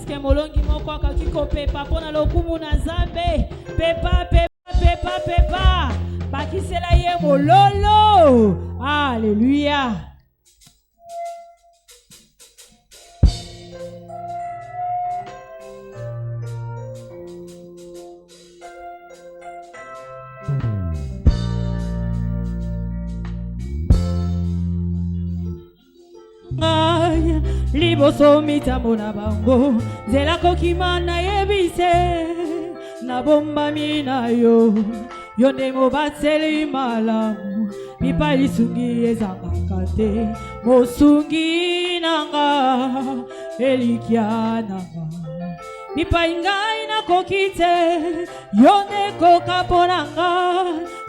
eske molongi moko akakiko pepa pona lokumu na Nzambe pepa bakisela ye mololo. Alléluia. Liboso mitamona bango zela kokimana yebise na bomba mina yo yonde mobatseli malamu mipali sungi ezanga kate mosungi nanga elikia nanga mipaingai na kokite yonde kokaponanga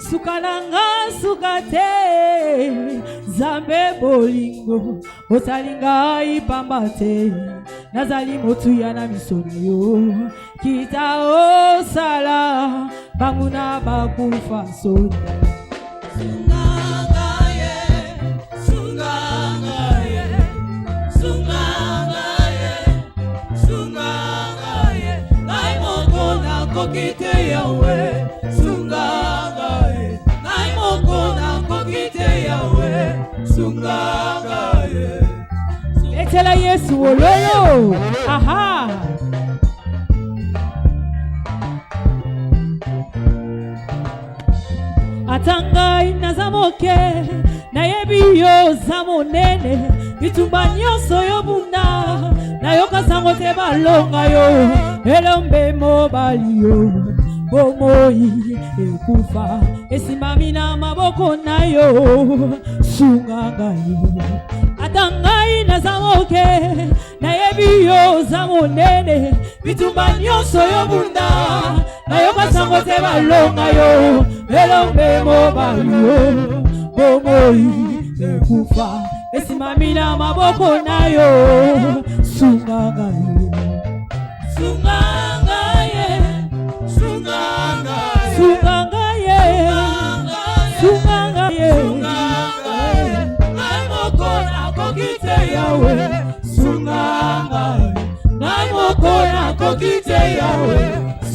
sukananga sukate Zambe bolingo osalinga ipambate nazali motuya na misona yo kita osala banguna bakufa soni kokite yawe sungangaye naimokona kokite yawe sungangaye etela Yesu ololo. Aha. Atangai nazamoke na yebiyo zamonene bitumba nyonso yobunda na yoka sango te balonga yo elombe mobali yo bomoi ekufa esimami na maboko na yo sunganga yo atangai nazamoke na yebiyo zamonene bitumba nyonso yobunda na yoka sango te balonga yo elombe mobali yo bomoi ekufa esimami na maboko na yo sunganga yo sunganga ye sunganga ye sunganga ye naimokona kokite yawe sunganga naimokona kokite yawe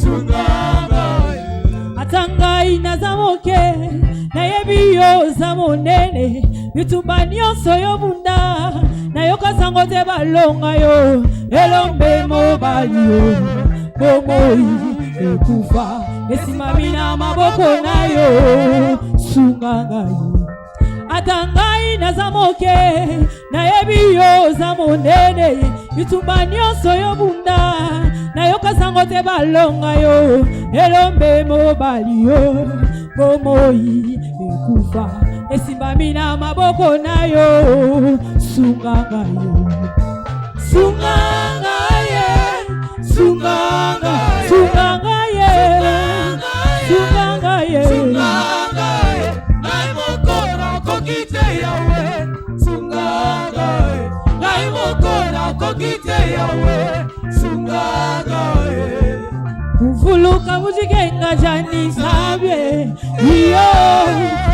sunganga atangai nazamoke na yebiyo zamonene bitumba nyonso yobunda na yoka sango te balonga yo elombe mobali yo bomoi ekufa esimami na maboko na yo sunganga yo atangai nazamoke na yebiyo zamonene bitumba nyonso yobunda na yoka sango te balonga yo elombe mobali yo bomoi ekufa esimami na maboko na yo sunganga yo sunganga ye sunganga ye sunganga ye naimokona kokite yawe sunganga ye naimokona kokite yawe sunganga ye uvuluka mujigenga jani Nzambe iyo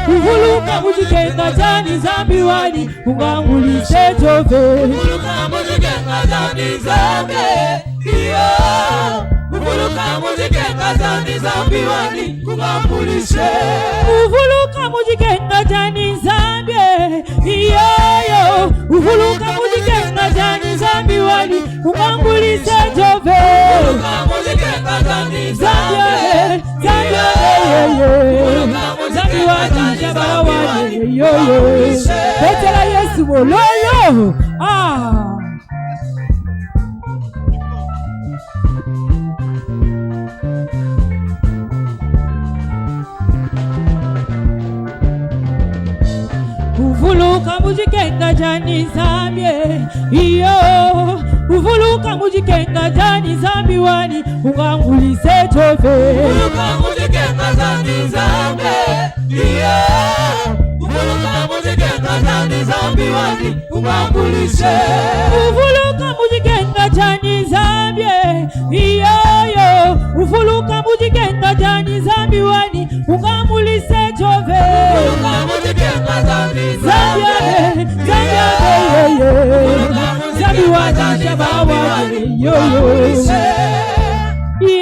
uvuluka mujigenga jani Nzambe wani ungangulise Jove uvuluka mujigenga jani Nzambe iyo uvuluka mujigenga jani Nzambe wani ungangulise uvuluka mujigenga jani Nzambe iyo uvuluka mujigenga jani Nzambe wani ungangulise Jove uvuluka mujigenga jani Nzambe Betela Yesu bololo. Ah. Uvuluka mujikenga jani Nzambe iyo uvuluka mujikenga jani Nzambe wani ungangulise Jove uvuluka mujikenga jani Nzambe iyo uvuluka mujikenga jani Nzambe wani ungangulise uvuluka mujikenga jani Nzambe iyo uvuluka mujikenga jani Nzambe wani ungangulise Jove uvuluka mujikenga jani Nzambe Nzambe wani shabawa ukakulishe.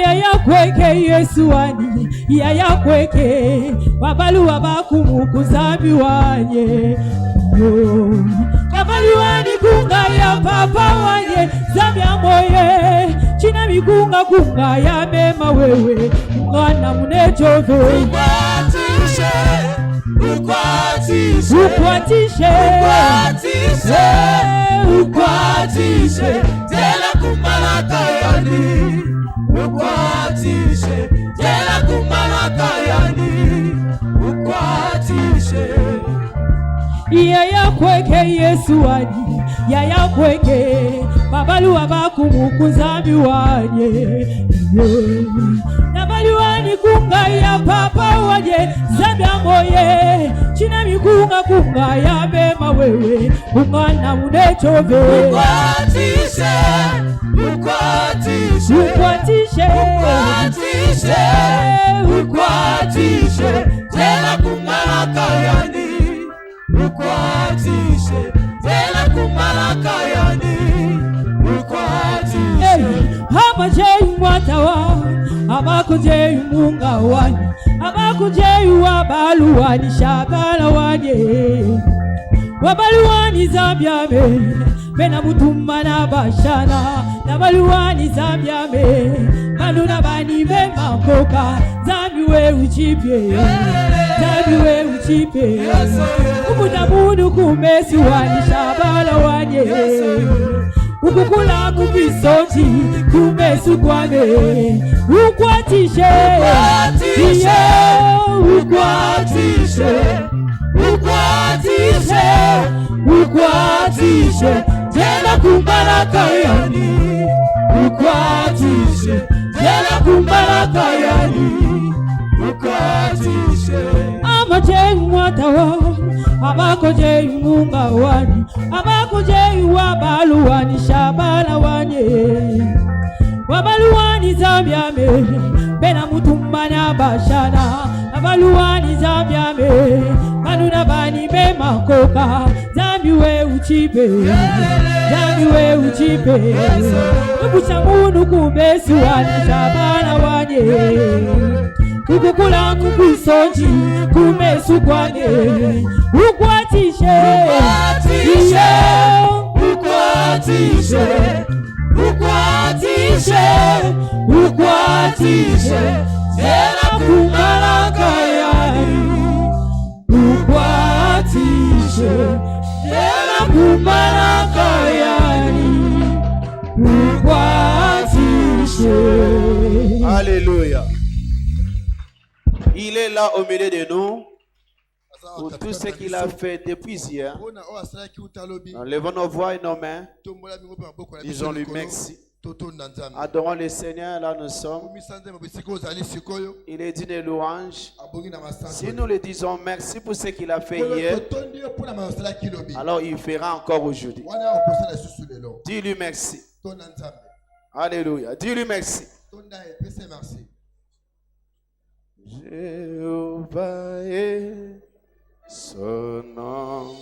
Yaya kweke Yesu wani, yaya kweke wabaluwa bakumukuzabi wanye. Wabaluwa wani kunga ya papa wanye, zambi ya moye china mikunga kunga ya mema wewe, mwana munechove. Ukwatishe, ukwatishe, ukwatishe, ukwatishe, ukwatishe, jela kumalaka yani. Ukwatishe, jela kumalaka yani. Ukwatishe. Yaya kweke Yesu wani, yaya kweke babaluwa bakumukuzabi wanye. Nabaluwani kunga ya papa wanye, zambi ya moye china mikunga kunga ya bema wewe, umwana munechove. Ukwatishe, ukwatishe, ukwatishe, ukwatishe, ukwatishe, jela kumalaka yani. Ukwatishe, jela kumalaka yani. Ukwatishe. Amajeyu mwatawa, amakujeyu munga wani, amakujeyu wabaluwani shabala wanye. Wabaluwani zambyame, bena mutuma na bashana. Nabaluwani zambyame, manuna bani bema mkoka. Zambi we uchipye, zambi we uchipye. Ukutamudu kumesi wani shabala wanye. Ukukula kubisonji kumesu kwane. Ukwatishe, ukwatishe, ukwatishe, ukwatishe, ukwatishe, jela kumalaka yani. Ukwatishe, jela kumalaka yani. Ukwatishe. Amajeyu mwatawa, amakojeyu munga wani, amakojeyu wabaluwani shabala wanye. Wabaluwani zambyame, bena mutuma na bashana. Wabaluwani zambyame, manuna bani bema koka. Zambi we uchipe, zambi we uchipe. Nukusha munu kumesi wani shabala wanye. Ukukula kubisonji kumesu kwane. Ukwatishe, ukwatishe, ukwatishe, ukwatishe, ukwatishe, jela kumalaka yani. Ukwatishe, jela kumalaka yani. Ukwatishe. Alléluia. Il est là au milieu de nous pour tout ce qu'il a fait depuis hier. Nous levons nos voix et nos mains. Disons-lui merci. Adorons le Seigneur, là nous sommes. Il est digne de louange. Si nous le disons merci pour ce qu'il a fait hier, alors il fera encore aujourd'hui. Dis-lui merci. Alléluia. Dis-lui merci. Jéhovah est son nom.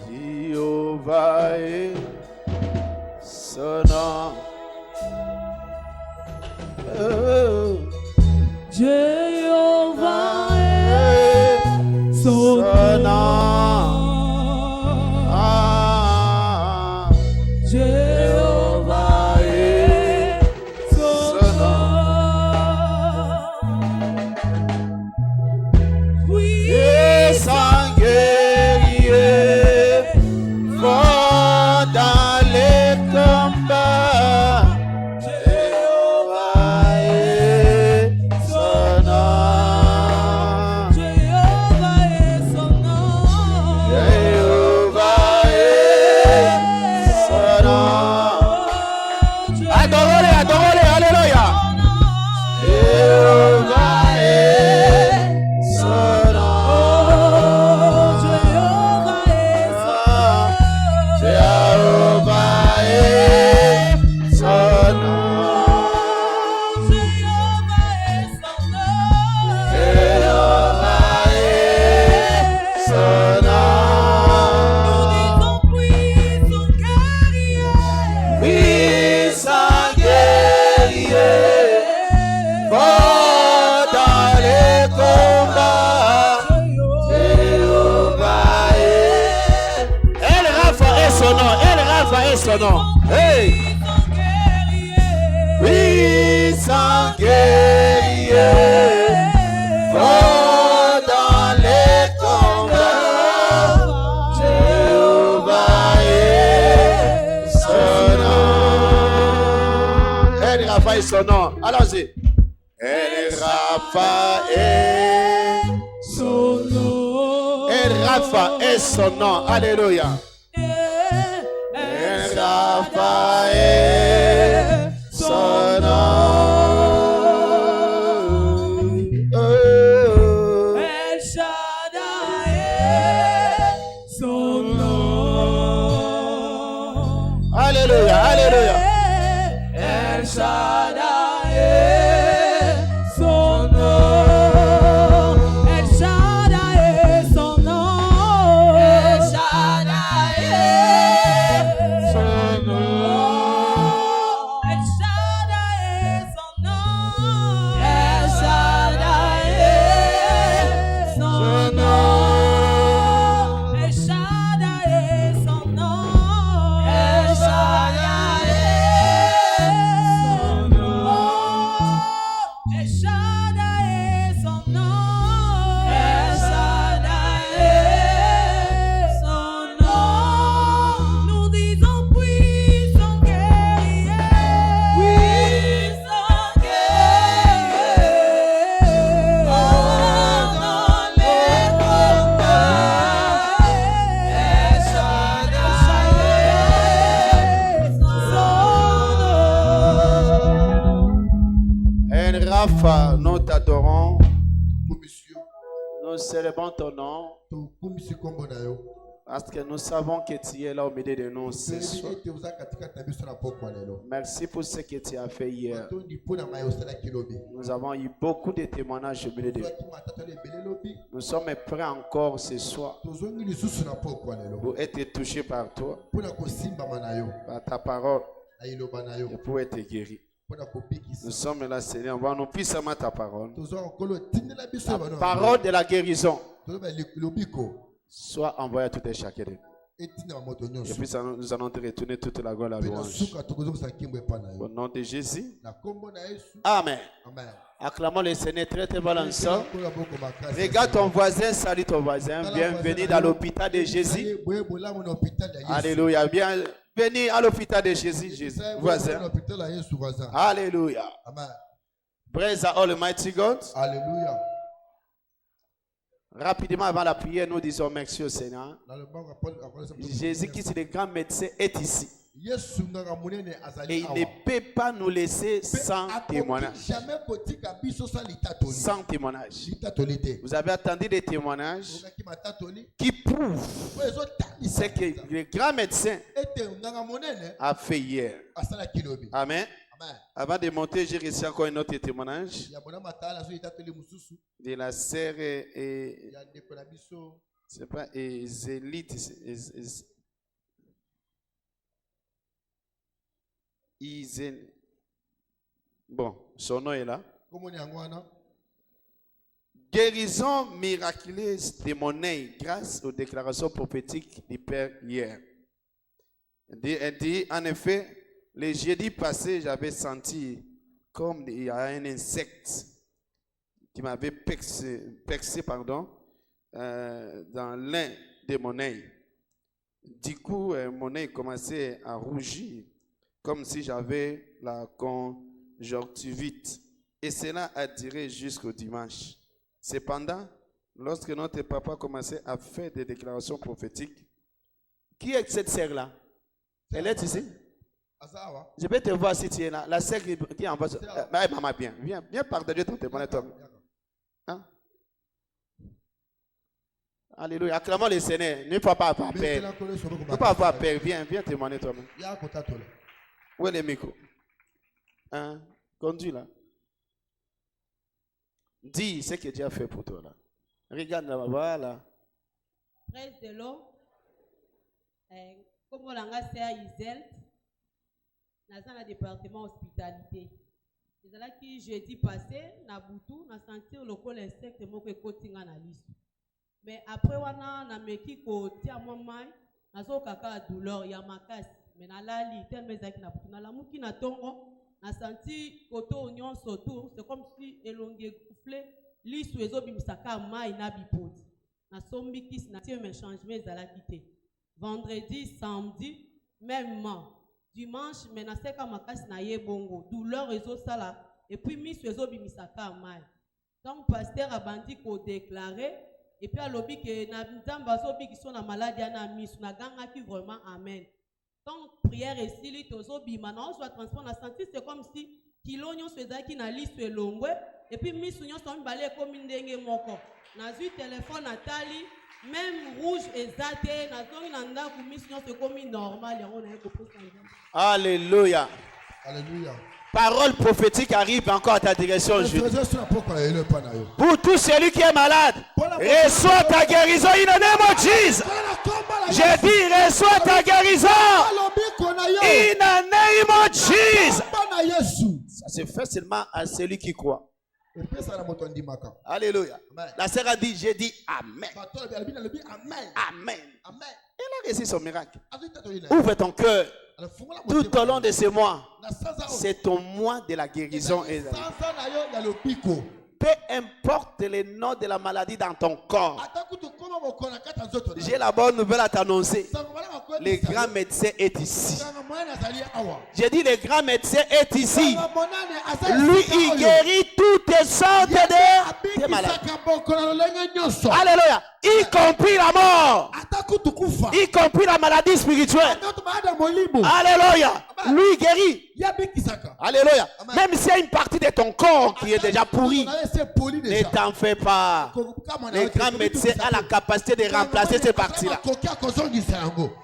Jéhovah est son nom. Oh. Jéhovah est son nom. Ah. Jéhovah est son nom. Oui, Et sans guerrier, fort dans les combats. Jéhovah est son nom. Jéhovah est son nom. Jéhovah est son nom. Adorez, adorez, alléluia. Jéhovah est son nom. Jéhovah est Jéhovah est son nom. Jéhovah est son nom. son nom. El Rapha est son nom. Hey! Puissant guerrier. Oh, dans les combats, Jéhovah est son nom. El Rapha est son nom. Allons-y. El Rapha est son nom. El Rapha est son nom. Alléluia. El Rapha est son nom. El Shaddai est son nom. Alléluia, alléluia. El Shaddai est son nom. El Shaddai est son nom. El Shaddai est son nom. El Shaddai est son nom. El Shaddai est son nom. El Shaddai est son nom. El Shaddai est son nom. El Shaddai est son nom. El Shaddai est son nom. Nous disons puissant guerrier. Puissant guerrier. Oh, dans les combats. El Shaddai est son nom. El Rapha, nous t'adorons. Nous célébrons ton nom parce que nous savons que tu es là au milieu de nous ce soir. Merci pour ce que tu as fait hier. Nous avons eu beaucoup de témoignages au milieu de nous. Nous sommes prêts encore ce soir pour être touchés par toi, par ta parole et pour être guéris. Nous sommes là, Seigneur. Envoie-nous puissamment ta parole. La parole de la guérison soit envoyée à tout et chacun de nous. Et puis nous allons te retourner toute la gloire et la louange. Au nom de Jésus. Amen. Acclamons le Seigneur très très bon ensemble. Regarde ton voisin, salue ton voisin. Bienvenue dans l'hôpital de Jésus. Alléluia. Bienvenue à l'hôpital de Jésus, Jésus. Voisin. Alléluia. Praise the Almighty God. Alléluia. Rapidement avant la prière, nous disons merci au Seigneur. Jésus qui est le grand médecin est ici. Et il ne peut pas nous laisser sans témoignage. Sans témoignage. Vous avez attendu des témoignages qui prouvent ce que le grand médecin a fait hier. Amen. Avant de monter, j'ai reçu encore un autre témoignage de la sœur c'est pas Zélite. Bon, son nom est là. Guérison miraculeuse de mon œil grâce aux déclarations prophétiques du Père hier. Elle dit, en effet, le jeudi passé, j'avais senti comme il y a un insecte qui m'avait percé dans l'un de mon œil. Du coup, mon œil commençait à rougir, comme si j'avais la conjonctivite. Et cela a duré jusqu'au dimanche. Cependant, lorsque notre papa commençait à faire des déclarations prophétiques, qui est cette sœur-là? Elle est ici? Je vais te voir si tu es là. La sœur qui est en bas. Maman, viens partager ton témoignage. Hein? Alléluia. Acclamons le Seigneur. Ne faut pas avoir peur. Ne faut pas avoir peur. Viens témoigner toi-même. Où est le micro? Hein? Conduis là. Dis ce que Dieu a fait pour toi là. Regarde là, voilà. Presse de l'eau. Comme on l'a dit à Isel, dans le département hospitalité. C'est là que jeudi passé, na Boutou, na senti le col insecte mo que cotinga na liste. Mais après on a meki ko tia moi mai, nazo kaka douleur ya makasi mais nalali tellement ezaki na butu nalamuki na tongo na senti koto nyonso autour c'est comme si elongi soufflé lisu ezobimisaka mai na bipoti nasombi kisi na tie mes changements ezalaki te vendredi samedi même dimanche mais naseka makasi na ye bongo douleur ezosala et puis misu ezobimisaka mai donc pasteur abandi ko déclarer et puis alobi ke na nzambe azobikiso na maladie na misu nagangaki vraiment amen. Donc prière et sili tozobima na ozo transport na senti c'est comme si kilo nyonso ezaki na lisu elongwe et puis misu nyonso mibale ekomi ndenge moko nazwi téléphone atali même rouge ezate nazongi na ndako misu nyonso ekomi normal yango na yeko posa nzambe. Alléluia. Alléluia. Parole prophétique arrive encore à ta direction aujourd'hui. Pour tout celui qui est malade, reçois ta guérison in the name of Jesus. J'ai dit, reçois ta guérison in the name of Jesus. Ça se fait seulement à celui qui croit. Alléluia. La sœur a dit, j'ai dit Amen. Amen. Elle a reçu son miracle. Ouvre ton cœur. Tout au long de ce mois, c'est ton mois de la guérison. Peu importe le nom de la maladie dans ton corps, j'ai la bonne nouvelle à t'annoncer. Le grand médecin est ici. J'ai dit le grand médecin est ici. Lui, il guérit toutes sortes de maladies. Alléluia. Y compris la mort. Y compris la maladie spirituelle. Alléluia. Lui, il guérit. Alléluia. Même s'il y a une partie de ton corps qui est déjà pourrie, ne t'en fais pas. Le grand médecin a la capacité de remplacer ces parties-là.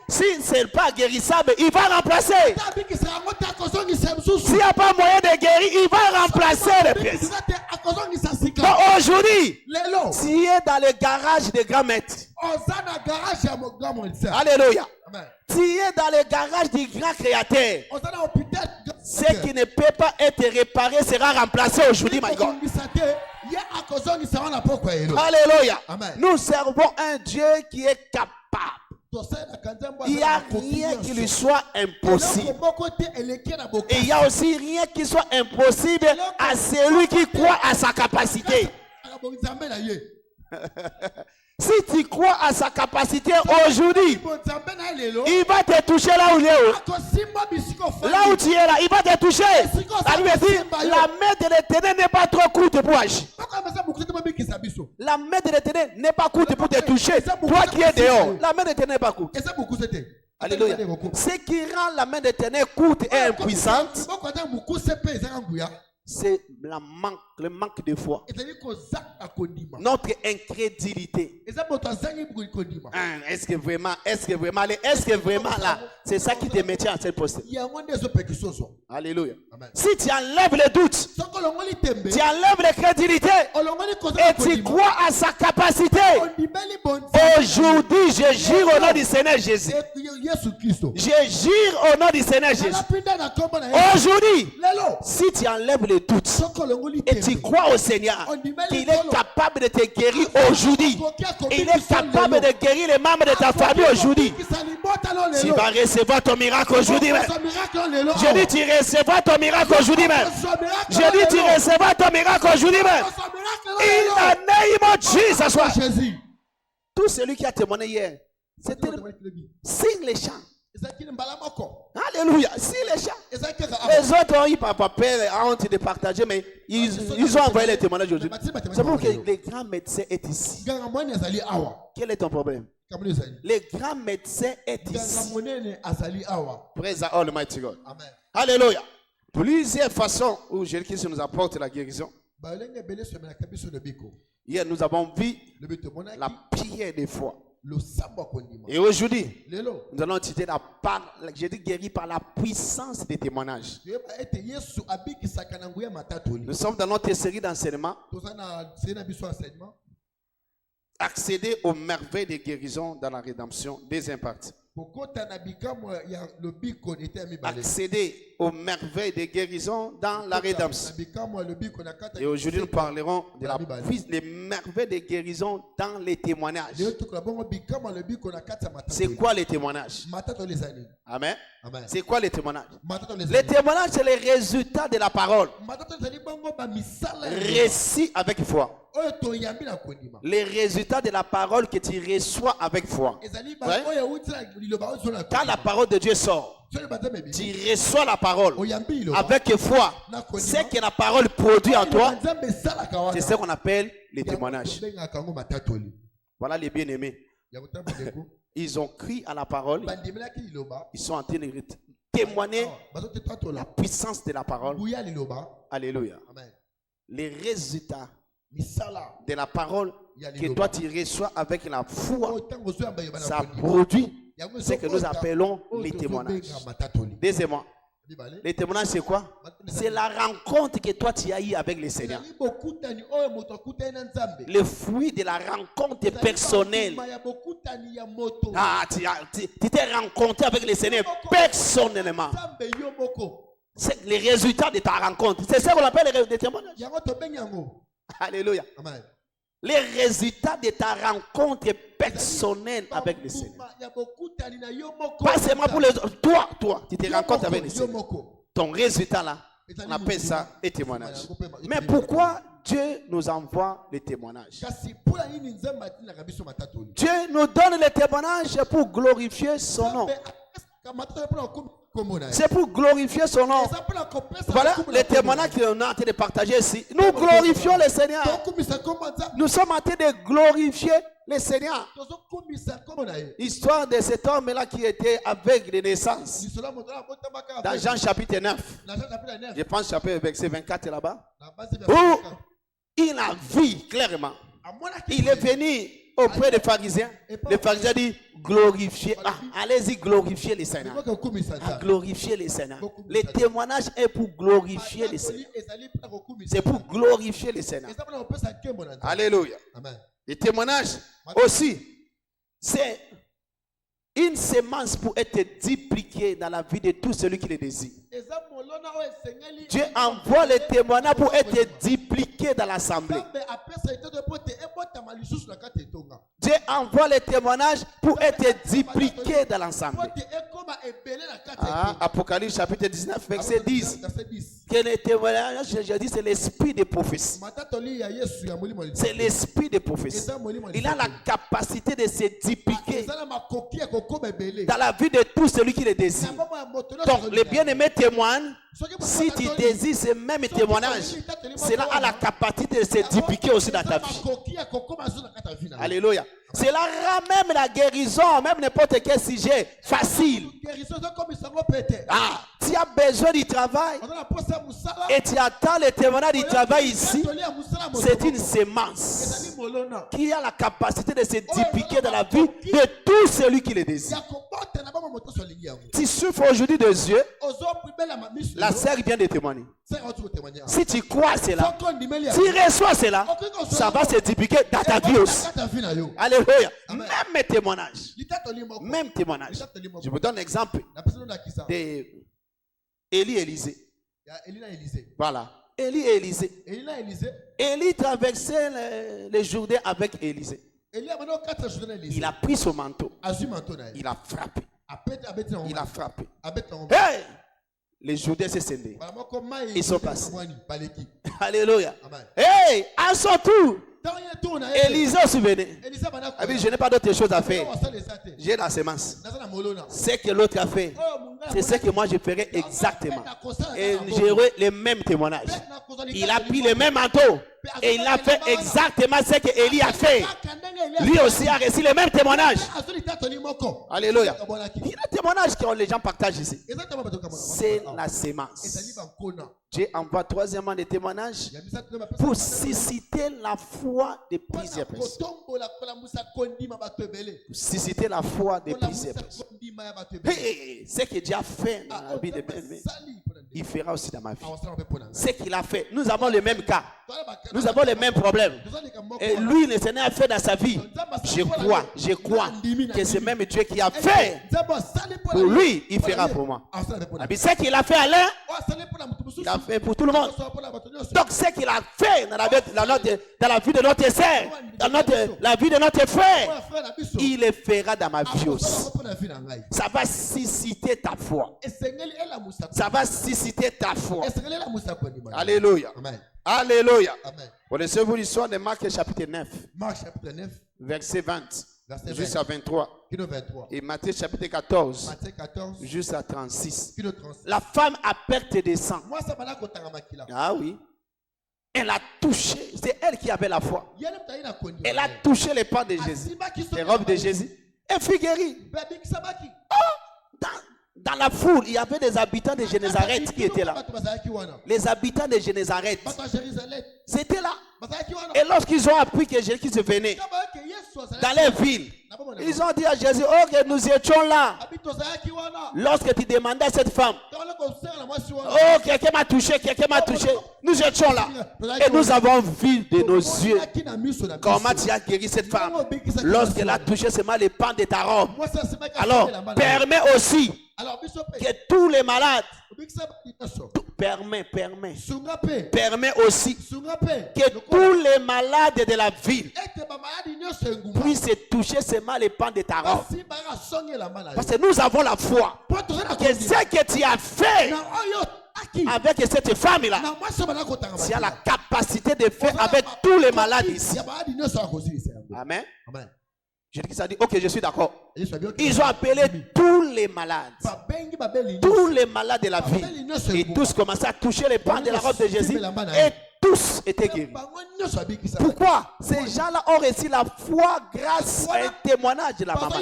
Si ce n'est pas guérissable, il va remplacer. S'il n'y a pas moyen de guérir, il va remplacer les pièces. Donc aujourd'hui, tu es dans le garage des grands maîtres. Alléluia. Tu es dans le garage du grand créateur. Ce qui ne peut pas être réparé sera remplacé aujourd'hui, my God. Alléluia. Nous servons un Dieu qui est capable. Il n'y a rien qui lui soit impossible. Et il n'y a aussi rien qui soit impossible à celui qui croit à sa capacité. Si tu crois à sa capacité aujourd'hui, il va te toucher là où il est. Là où tu es là, il va te toucher. Ça lui dit, la main de l'Éternel n'est pas trop courte pour agir. La main de l'Éternel n'est pas courte pour te toucher. Toi qui es dehors, la main de l'Éternel n'est pas courte. Alléluia. Ce qui rend la main de l'Éternel courte et impuissante, c'est le manque de foi. Notre incrédulité. Est-ce que vraiment là, c'est ça qui te maintient à cette posture? Alléluia. Si tu enlèves le doute, tu enlèves l'incrédulité et tu crois à sa capacité, aujourd'hui je jure au nom du Seigneur Jésus. Je jure au nom du Seigneur Jésus. Aujourd'hui, si tu enlèves le doute et tu crois au Seigneur qu'il est capable de te guérir aujourd'hui, il est capable de guérir les membres de ta famille aujourd'hui, tu vas recevoir ton miracle aujourd'hui même. Je dis tu recevras ton miracle aujourd'hui même. Je dis tu recevras ton miracle aujourd'hui même. In the name of Jesus. Tout celui qui a témoigné hier, c'était signe les chants. Alléluia. Si les chants, les autres ont eu papa père honte de partager, mais ils ont envoyé les témoignages aujourd'hui. C'est pour que le grand médecin est ici. Quel est ton problème? Le grand médecin est ici. Praise the Almighty God. Amen. Alléluia. Plusieurs façons où Jésus-Christ nous apporte la guérison. Hier, nous avons vu la prière des foi. Et aujourd'hui, nous allons étudier la part, j'ai dit guéri par la puissance des témoignages. Nous sommes dans notre série d'enseignement. Accéder aux merveilles de guérison dans la rédemption des impartis. accéder aux merveilles de guérison dans la rédemption. Et aujourd'hui, nous parlerons des merveilles de guérison dans les témoignages. C'est quoi les témoignages? Amen. C'est quoi les témoignages? Les témoignages, c'est les résultats de la parole. Récit avec foi. Les résultats de la parole que tu reçois avec foi. Ouais? Quand la parole de Dieu sort, tu reçois la parole avec foi. C'est que la parole produit en toi. C'est ce qu'on appelle les témoignages. Voilà les bien-aimés. Ils ont crié à la parole. Ils sont en train de témoigner la puissance de la parole. Alléluia. Les résultats de la parole que toi tu reçois avec la foi, ça produit ce que nous appelons les témoignages. Deuxièmement, les témoignages c'est quoi? C'est la rencontre que toi tu as eue avec le Seigneur. Le fruit de la rencontre personnelle. Ah, tu t'es rencontré avec le Seigneur personnellement. C'est les résultats de ta rencontre. C'est ça qu'on appelle les témoignages. Alléluia. Amen. Les résultats de ta rencontre personnelle avec le Seigneur. Pas seulement pour les autres. Toi, tu te rencontres avec le Seigneur. Ton résultat là, on appelle ça les témoignages. Mais pourquoi Dieu nous envoie les témoignages? Dieu nous donne les témoignages pour glorifier son nom. C'est pour glorifier son nom. Voilà les témoignages qu'on est en train de partager ici. Nous glorifions le Seigneur. Nous sommes en train de glorifier le Seigneur. Histoire de cet homme-là qui était aveugle de naissance. Dans Jean chapitre 9. Je pense chapitre verset 24 là-bas. Où il a vu clairement. Il est venu auprès des pharisiens. Les pharisiens disent glorifier. Allez-y, glorifier les Seigneur. Glorifier les Seigneur. Le témoignage est pour glorifier les Seigneur. C'est pour glorifier les Seigneur. Alléluia. Les témoignages aussi, c'est une sémence pour être dupliquée dans la vie de tout celui qui le désire. Dieu envoie les témoignages pour être dupliqués dans l'assemblée. Dieu envoie les témoignages pour être dupliqués dans l'assemblée. Apocalypse chapitre 19, verset 10. Que les témoignages, je dis, c'est l'esprit de prophétie. C'est l'esprit de prophétie. Il a la capacité de se dupliquer dans la vie de tout celui qui le désire. Donc, les bien-aimés témoignent. Si tu désires ce même témoignage, cela a la capacité de se dupliquer aussi dans ta vie. Alléluia. Cela rend même la guérison, même n'importe quel sujet, facile. Tu as besoin du travail et tu attends le témoignage du travail ici. C'est une sémence qui a la capacité de se dupliquer dans la vie de tout celui qui le désire. Tu souffres aujourd'hui de yeux, la sœur vient de témoigner. Si tu crois cela, tu reçois cela, ça va se dupliquer dans ta vie aussi. Alléluia. Même témoignage. Même témoignage. Je vous donne l'exemple de Élie et Élisée. Voilà. Élie et Élisée. Élie traversait les Jourdains avec Élisée. Il a pris son manteau. Il a frappé. Il a frappé. Hey! Les Jours s'est scindé. Ils sont passés. Alléluia. Hey! À son tour, Élisée se venait. Je n'ai pas d'autre chose à faire. J'ai la sémence. C'est que l'autre a fait. C'est ce que moi je ferai exactement. Et j'aurai les mêmes témoignages. Il a pris le même manteau. Et il a fait exactement ce que Élie a fait. Lui aussi a reçu le même témoignage. Alléluia. Il y a un témoignage que les gens partagent ici. C'est la sémence. Dieu envoie troisièmement des témoignages pour susciter la foi de plusieurs personnes. Susciter la foi de plusieurs personnes. Hey, ce que Dieu a fait dans la vie de bien-aimés. il fera aussi dans ma vie. Ce qu'il a fait, nous avons le même cas. Nous avons les mêmes problèmes. Et lui, le Seigneur a fait dans sa vie. Je crois que c'est même Dieu qui a fait. Pour lui, il fera pour moi. Ce qu'il a fait à l'un, il a fait pour tout le monde. Donc ce qu'il a fait dans la vie de notre sœur, dans la vie de notre frère, il le fera dans ma vie aussi. Ça va susciter ta foi. Ça va susciter ta foi. Alléluia. Alléluia. Connaissez-vous l'histoire de Marc chapitre 9? Marc chapitre 9. Verset 20. Jusqu'à 23. Et Matthieu chapitre 14. Jusqu'à 36. La femme a perte de sang. Ah oui. Elle a touché. C'est elle qui avait la foi. Elle a touché les pas de Jésus. Les robes de Jésus. Elle fut guérie. Dans la foule, il y avait des habitants de Génézareth qui étaient là. Les habitants de Génézareth. C'était là. Et lorsqu'ils ont appris que Jésus venait dans les villes, ils ont dit à Jésus, oh, que nous étions là. Lorsque tu demandais à cette femme, oh, quelqu'un m'a touché, nous étions là. Et nous avons vu de nos yeux comment tu as guéri cette femme. Lorsqu'elle a touché seulement les pans de ta robe. Alors, permets aussi que tous les malades, permet aussi que tous les malades de la ville puissent toucher seulement les pans de ta robe. Parce que nous avons la foi que ce que tu as fait avec cette femme-là, tu as la capacité de faire avec tous les malades ici. Amen. Jésus a dit, ok, je suis d'accord. Ils ont appelé tous les malades. Tous les malades de la ville. Et tous commençaient à toucher les pans de la robe de Jésus. Et tous étaient guéris. Pourquoi? Ces gens-là ont reçu la foi grâce à un témoignage de la maman.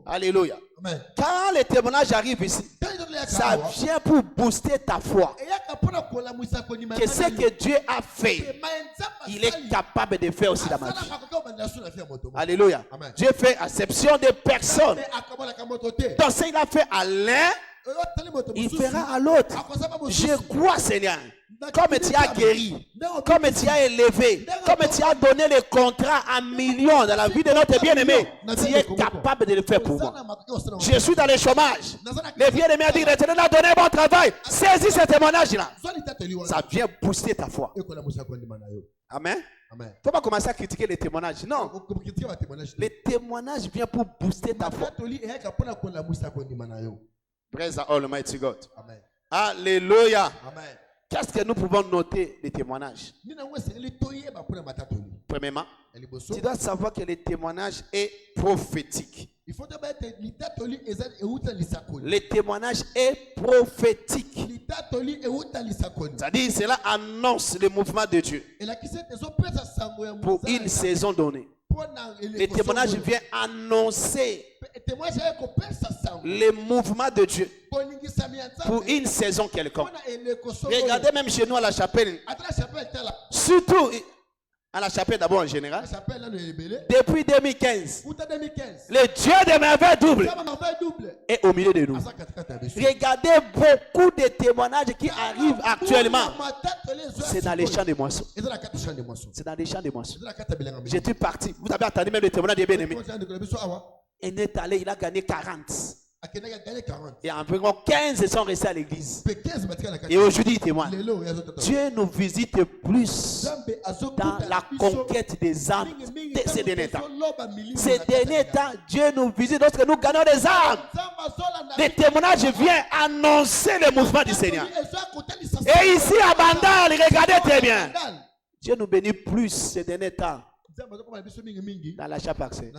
Alléluia. Quand le témoignage arrive ici, ça vient pour booster ta foi. Que ce que Dieu a fait, il est capable de faire aussi dans ma vie. Alléluia. Dieu fait exception de personne. Donc ce qu'il a fait à l'un, il fera à l'autre. Je crois, Seigneur, comme tu as guéri, comme tu as élevé, comme tu as donné le contrat à millions dans la vie de notre bien-aimé, tu es capable de le faire pour moi. Je suis dans le chômage. Le bien-aimé a dit, l'Éternel a donné bon travail. Saisis ce témoignage-là. Ça vient booster ta foi. Amen. Il ne faut pas commencer à critiquer les témoignages. Non. Les témoignages viennent pour booster ta foi. Praise the Almighty God. Amen. Alléluia. Amen. Qu'est-ce que nous pouvons noter des témoignages? Premièrement, tu dois savoir que le témoignage est prophétique. Le témoignage est prophétique. C'est-à-dire, cela annonce le mouvement de Dieu pour une saison donnée. Le témoignage vient annoncer le mouvement de Dieu pour une saison quelconque. Regardez même chez nous à la chapelle, surtout à la chapelle d'abord en général, depuis 2015, le Dieu de merveilles double est au milieu de nous. Regardez beaucoup de témoignages qui arrivent actuellement. C'est dans les champs de moissons. C'est dans les champs de moissons. Je suis parti. Vous avez entendu même le témoignage des bien-aimés. Il est allé, il a gagné 40. Et environ 15 sont restés à l'église. Et aujourd'hui, il témoigne. Dieu nous visite plus dans la conquête des âmes de ces derniers temps. Ces derniers temps, Dieu nous visite lorsque nous gagnons des âmes. Le témoignage vient annoncer le mouvement du Seigneur. Et ici à Bandal, regardez très bien. Dieu nous bénit plus ces derniers temps dans la chape accès.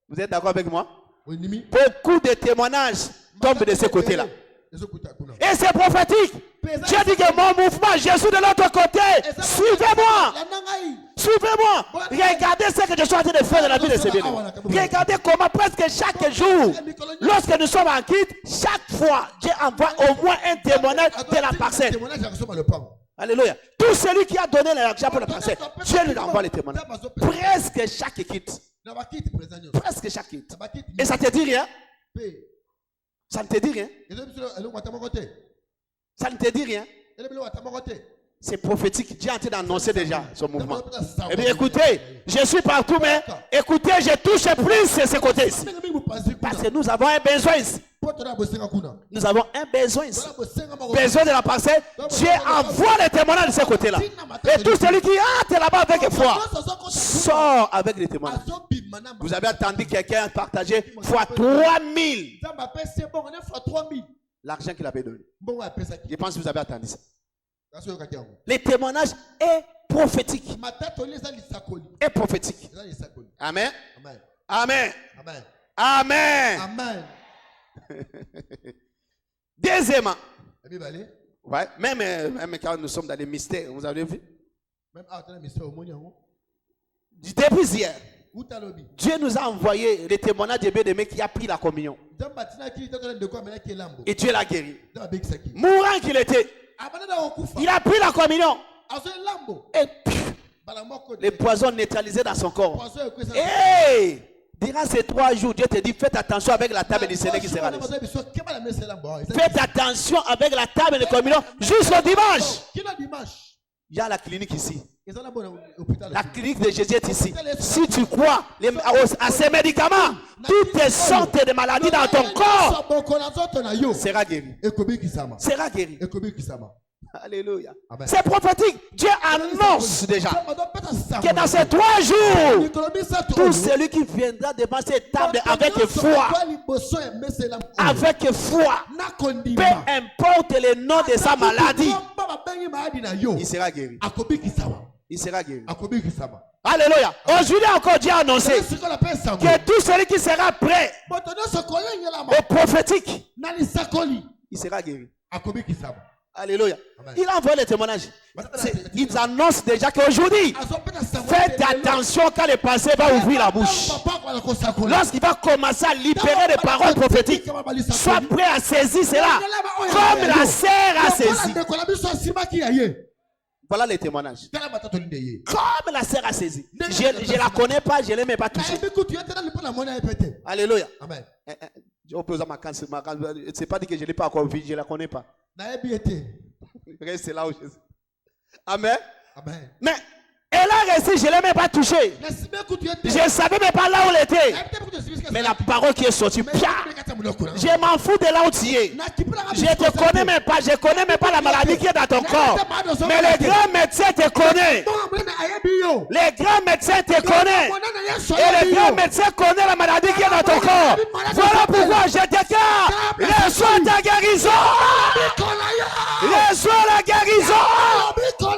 Vous êtes d'accord avec moi? Beaucoup de témoignages tombent de ce côté-là. Et c'est prophétique. Dieu dit que mon mouvement, je suis de l'autre côté. Suivez-moi. Suivez-moi. Regardez ce que je suis en train de faire dans la vie de ces bien-aimés. Regardez comment presque chaque jour, lorsque nous sommes en quitte, chaque fois, Dieu envoie au moins un témoignage de la parcelle. Alléluia. Tout celui qui a donné l'argent pour la parcelle, Dieu lui envoie les témoignages. Presque chaque quitte. Presque chaque quitte. Et ça te dit rien? Ça ne te dit rien. Ça ne te dit rien. C'est prophétique. Dieu est en train d'annoncer déjà son mouvement. Eh bien, écoutez, je suis partout, mais écoutez, je touche plus ce côté ici. Parce que nous avons un besoin ici. Nous avons un besoin ici. Besoin de la parcelle. Dieu envoie les témoignages de ce côté-là. Et tout celui qui entre là-bas avec foi sort avec les témoignages. Vous avez entendu quelqu'un partager fois 3000 l'argent qu'il avait donné. Je pense que vous avez entendu ça. Les témoignages est prophétique. Est prophétique. Amen. Amen. Amen. Amen. Deuxièmement, ouais, même quand nous sommes dans les mystères, vous avez vu? Depuis hier, Dieu nous a envoyé les témoignages de bien-aimé qui a pris la communion. Et Dieu l'a guéri. Mourant qu'il était, il a pris la communion. Et les poisons neutralisés dans son corps. Et durant ces 3 jours, Dieu te dit, faites attention avec la table du Seigneur qui sera laissée. Faites attention avec la table de communion jusqu'au dimanche. Il y a la clinique ici. La clinique de Jésus est ici. Si tu crois à ces médicaments, toutes les sortes de maladies dans ton corps sera guéri. Sera guéri. Alléluia. C'est prophétique. Dieu annonce déjà que dans ces 3 jours, tout celui qui viendra devant cette table avec foi, peu importe le nom de sa maladie, il sera guéri. Il sera guéri. Alléluia. Aujourd'hui encore, Dieu a annoncé que tout celui qui sera prêt au prophétique, il sera guéri. Alléluia. Amen. Il envoie les témoignages. Ils annoncent déjà qu'aujourd'hui, faites attention quand le passé va ouvrir la bouche. Lorsqu'il va commencer à libérer les paroles prophétiques, sois prêt à saisir cela comme la serre a saisi. Voilà les témoignages. Comme la serre a saisi. Je ne la connais pas, je ne l'ai même pas touchée. Alléluia. Amen. C'est pas dit que je ne l'ai pas encore vue, je ne la connais pas. Reste là où je suis. Amen. Amen. Mais elle a resté, je ne l'ai même pas touchée. Je ne savais même pas là où elle était. Mais la parole qui est sortie, je m'en fous de là où tu es. Je ne te connais même pas, je ne connais même pas la maladie qui est dans ton corps. Mais les grands médecins te connaissent. Les grands médecins te connaissent. Et les grands médecins connaissent la maladie qui est dans ton corps. Voilà pourquoi je déclare, reçois ta guérison. Reçois la guérison.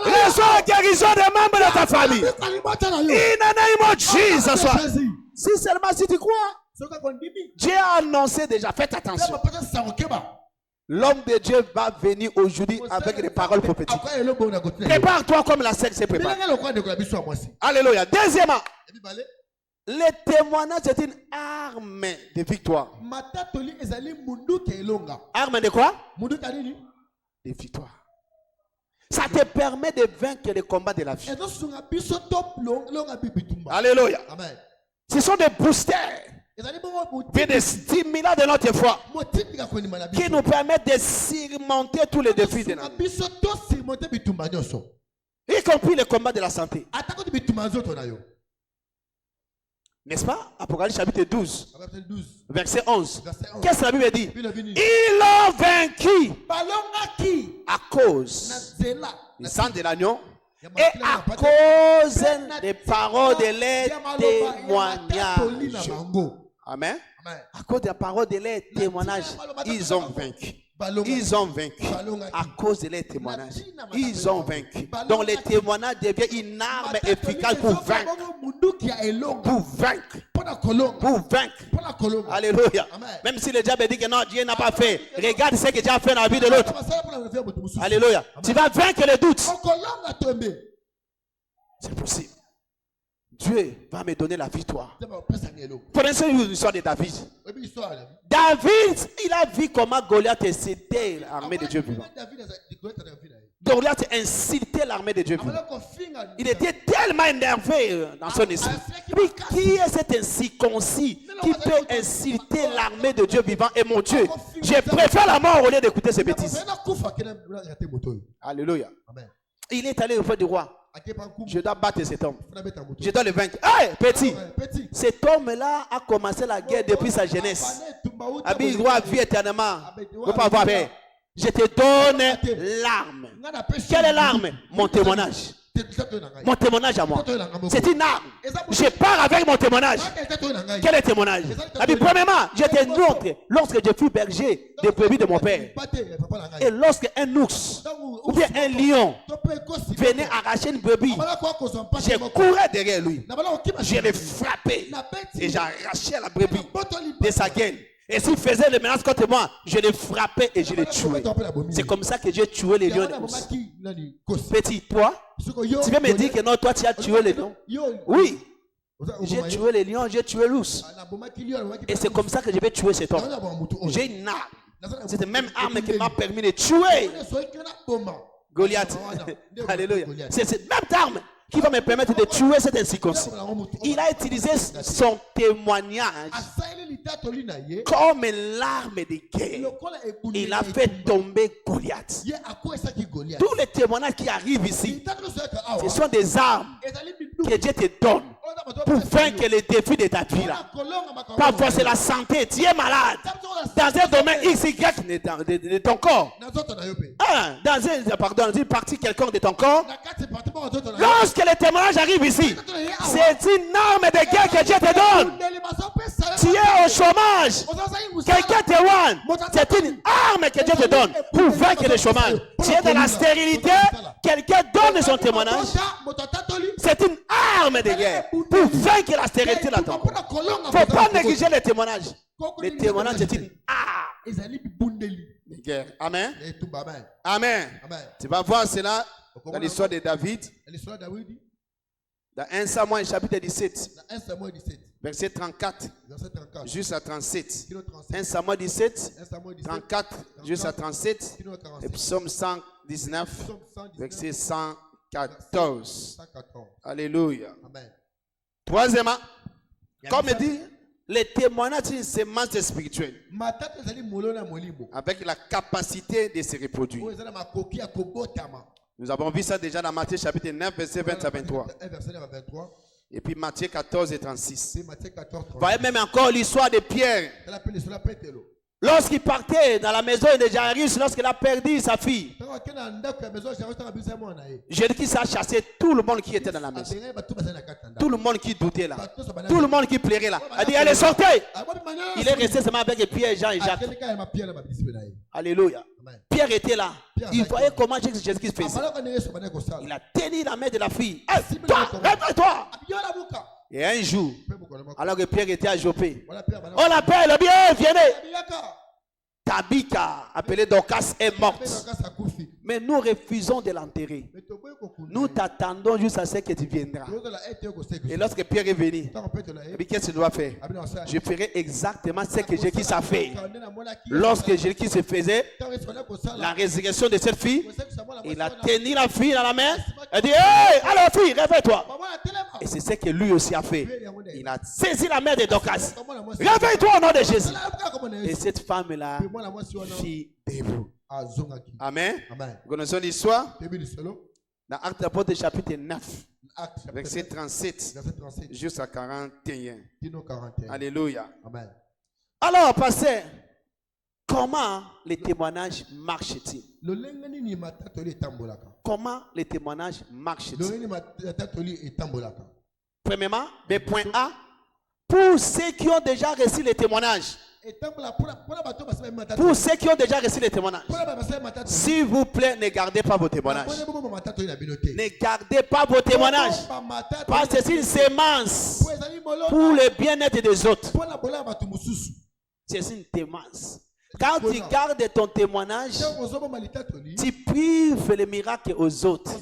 Reçois la guérison des membres de ta famille. In the name of Jesus. Si seulement si tu crois, Dieu a annoncé déjà, faites attention. L'homme de Dieu va venir aujourd'hui avec des paroles prophétiques. Prépare-toi comme la secte s'est préparée. Alléluia. Deuxièmement, les témoignages c'est une arme de victoire. Arme de quoi? De victoire. Ça te permet de vaincre les combats de la vie. Alléluia. Amen. Ce sont des boosters et des stimulants de notre foi qui nous permettent de surmonter tous les défis de notre vie, y compris les combats de la santé. N'est-ce pas? Apocalypse chapitre 12, verset 11. Qu'est-ce que la Bible dit? Ils l'ont vaincu à cause du sang de l'agneau et à cause des paroles de leurs témoignages. Amen. À cause des paroles de leurs témoignages, ils ont vaincu. Ils ont vaincu à cause de leurs témoignages. Ils ont vaincu. Donc les témoignages deviennent une arme efficace pour vaincre. Pour vaincre. Pour vaincre. Alléluia. Même si le diable dit que non, Dieu n'a pas fait. Regarde ce que Dieu a fait dans la vie de l'autre. Alléluia. Tu vas vaincre les doutes. C'est possible. Dieu va me donner la victoire. Connaissez l'histoire de David. David, il a vu comment Goliath était l'armée de Dieu vivant. Goliath insultait l'armée de Dieu. Il était tellement énervé dans son esprit. Mais qui est cet incirconcis qui peut insulter l'armée de Dieu vivant? Et mon Dieu, je préfère la mort au lieu d'écouter ces bêtises. Alléluia. Il est allé auprès du roi. Je dois battre cet homme. Je dois le vaincre. Hey, petit. Cet homme-là a commencé la guerre depuis sa jeunesse. Il doit vivre éternellement. Je te donne l'arme. Quelle est l'arme? Mon témoignage. Mon témoignage à moi. C'est une arme. Je pars avec mon témoignage. Quel est le témoignage? Premièrement, je te montre lorsque je fus berger des brebis de mon père. Et lorsque un ours ou bien un lion venait arracher une brebis, je courais derrière lui. Je le frappais et j'arrachais la brebis de sa gueule. Et s'il faisait les menaces contre moi, je le frappais et je le tuais. C'est comme ça que j'ai tué les lions. Petit, toi, tu veux me dire que non, toi tu as tué les lions? Oui. J'ai tué les lions, j'ai tué l'ours. Et c'est comme ça que je vais tuer cet homme. J'ai une arme. C'est la même arme qui m'a permis de tuer Goliath. Alléluia. C'est cette même arme qui va me permettre de tuer cet incirconcis. Il a utilisé son témoignage comme l'arme de guerre. Il a fait tomber Goliath. Tous les témoignages qui arrivent ici, ce sont des armes que Dieu te donne pour vaincre les défis de ta vie. Parfois c'est la santé, tu es malade dans un domaine XY de ton corps. Dans une partie quelconque de ton corps. Lorsque les témoignages arrivent ici, c'est une arme de guerre que Dieu te donne. Tu es au chômage, quelqu'un te warn. C'est une arme que Dieu te donne pour vaincre le chômage. Tu es dans la stérilité, quelqu'un donne son témoignage. C'est une arme de guerre pour vaincre la stérilité là-dedans. Il ne faut pas négliger les témoignages. Les témoignages, c'est une arme de guerre. Amen. Amen. Tu vas voir cela dans l'histoire de David. Dans 1 Samuel chapitre 17. Verset 34 jusqu'à 37. 1 Samuel 17, 34 jusqu'à 37. Et Psaume 119, verset 114. Alléluia. Troisièmement, comme il dit, les témoignages sont une sémence spirituelle avec la capacité de se reproduire. Nous avons vu ça déjà dans Matthieu chapitre 9, verset 20 à 23. Et puis Matthieu 14 et 36. Voyez même encore l'histoire de Pierre. Lorsqu'il partait dans la maison de Jairus, lorsqu'il a perdu sa fille, Jésus s'est chassé tout le monde qui était dans la maison. Tout le monde qui doutait là. Tout le monde qui pleurait là. Il a dit, allez, sortez. Il est resté seulement avec Pierre, Jean et Jacques. Alléluia. Pierre était là. Il voyait comment Jésus faisait. Il a tenu la main de la fille. Hey, toi, réveille-toi. Et un jour, alors que Pierre était à Jopé, on l'appelle, bien, venez. Tabitha, appelée Dorcas, est morte. Mais nous refusons de l'enterrer. Nous t'attendons jusqu'à ce que tu viendras. Et lorsque Pierre est venu, qu'est-ce que tu dois faire? Je ferai exactement ce que Jésus a fait. Lorsque Jésus se faisait la résurrection de cette fille, il a tenu la fille dans la main. Il a dit, hey, alors fille, réveille-toi. Et c'est ce que lui aussi a fait. Il a saisi la main de Dorcas. Réveille-toi au nom de Jésus. Et cette femme-là fit debout. Amen. Vous connaissez l'histoire? Dans Actes des Apôtres chapitre 9, verset 37 jusqu'à 41. Alléluia. Amen. Alors, pasteur, comment les témoignages marchent-ils? Comment les témoignages marchent-ils? Premièrement, le point A, pour ceux qui ont déjà reçu les témoignages. Pour ceux qui ont déjà reçu les témoignages, s'il vous plaît, ne gardez pas vos témoignages. Ne gardez pas vos témoignages. Parce que c'est une sémence pour le bien-être des autres. C'est une sémence. Quand tu gardes ton témoignage, tu prives les miracles aux autres.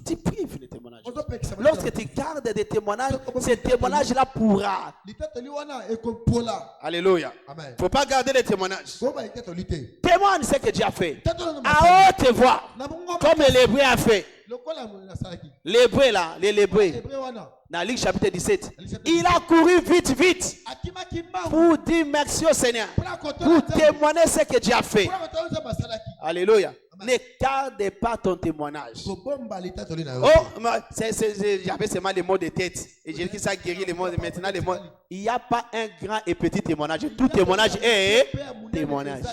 Tu prives les témoignages. Lorsque tu gardes des témoignages, ces témoignages-là pourra. Alléluia. Il ne faut pas garder les témoignages. Témoigne ce que Dieu a fait. À haute voix, comme l'Hébreu a fait. L'Hébreu là, les Hébreux, dans Luc chapitre 17, il a couru vite pour dire merci au Seigneur, pour témoigner ce que Dieu a fait. Alléluia. Ne garde pas ton témoignage. Oh, j'avais seulement les mots de tête. Et j'ai dit que ça guérit les mots. Maintenant, les mots. Il n'y a pas un grand et petit témoignage. Tout témoignage est témoignage.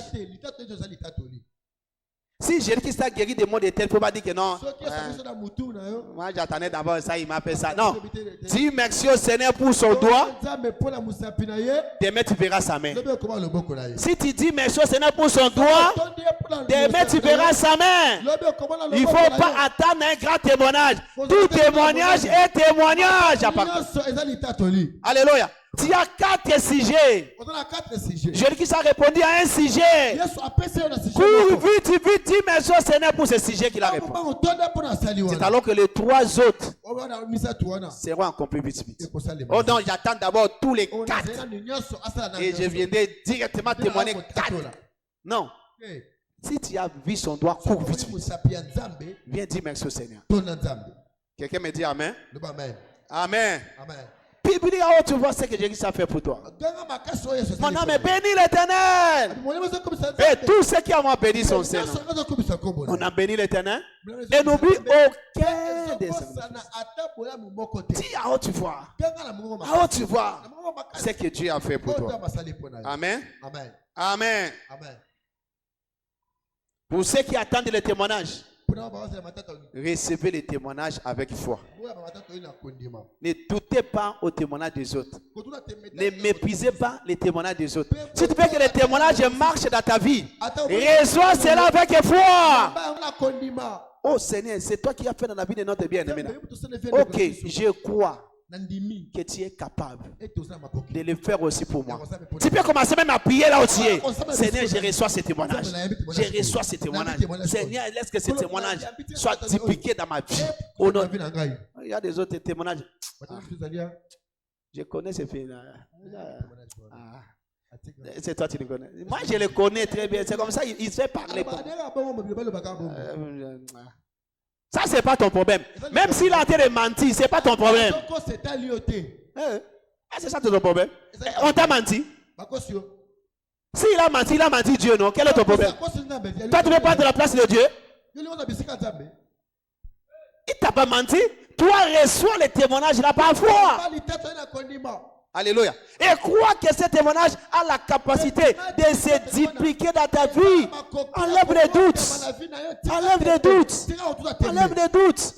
Si j'ai dit que ça guérit des mots de tête, il ne faut pas dire que non. Moi, j'attendais d'abord ça, il m'a fait ça. Non. Dis merci au Seigneur pour son doigt. Demain, tu verras sa main. Si tu dis merci au Seigneur pour son doigt, demain, tu verras sa main. Il ne faut pas attendre un grand témoignage. Tout témoignage est témoignage. Alléluia. Tu as 4 sujets. Jésus qui a répondu à un sujet. Cours vite, dis merci au Seigneur pour ce sujet qu'il a répondu. C'est alors que les 3 autres seront accomplis vite. Oh non, j'attends d'abord tous les 4. Et je viendrai directement témoigner 4. Non. Si tu as vu son doigt, cours vite. Viens dire merci au Seigneur. Quelqu'un me dit Amen. Amen. Publie à haute voix ce que Jésus a fait pour toi. Mon âme est bénie l'Éternel. Et tous ceux qui ont béni son Seigneur. On a béni l'Éternel. Et n'oublie aucun des dis à haute voix. À haute voix ce que Dieu a fait pour toi. Amen. Amen. Pour ceux qui attendent le témoignage, recevez les témoignages avec foi. Ne doutez pas au témoignage des autres. Ne méprisez pas les témoignages des autres. Si tu veux que les témoignages marchent dans ta vie, reçois cela avec foi. Oh Seigneur, c'est toi qui as fait dans la vie de notre bien-aimé. Ok, je crois que tu es capable de le faire aussi pour moi. Tu peux commencer même à prier là où tu es. Seigneur, je reçois ce témoignage. Je reçois ce témoignage. Seigneur, laisse que ce témoignage soit typiqué dans ma vie. Oh non. Il y a des autres témoignages. Je connais ces filles-là. C'est toi qui les connais. Moi, je les connais très bien. C'est comme ça, il se fait parler. Ça, c'est pas ton problème. Même s'il a été menti, c'est pas ton problème. C'est ça ton problème. On t'a menti. S'il a menti Dieu, non? Quel est ton problème? Toi, tu veux prendre la place de Dieu? Il t'a pas menti. Toi, reçois les témoignages là par foi. Alléluia. Et crois que ce témoignage a la capacité de se dupliquer dans ta vie. Enlève les doutes. Enlève les doutes. Enlève les doutes.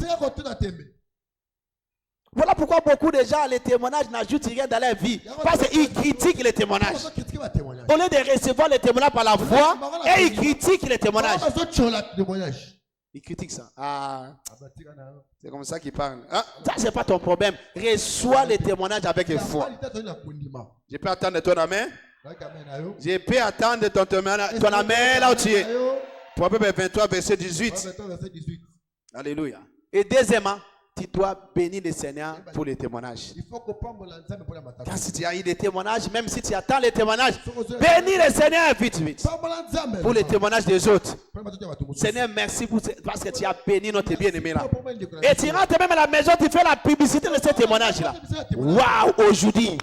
Voilà pourquoi beaucoup de gens, les témoignages n'ajoutent rien dans leur vie. Parce qu'ils critiquent les témoignages. Au lieu de recevoir les témoignages par la foi, et ils critiquent les témoignages. Il critique ça. C'est comme ça qu'il parle. Ça, c'est pas ton problème. Reçois les témoignages avec foi. Je peux attendre ton amen. Je peux attendre ton amen là où tu es. Proverbe 23, verset 18. Alléluia. Et deuxièmement, tu dois bénir le Seigneur pour les témoignages. Car si tu as eu des témoignages, même si tu attends les témoignages, bénis le Seigneur vite. Pour les témoignages des autres. Seigneur, merci parce que tu as béni notre bien-aimé là. Et tu rentres même à la maison, tu fais la publicité de ce témoignage là. Waouh, aujourd'hui,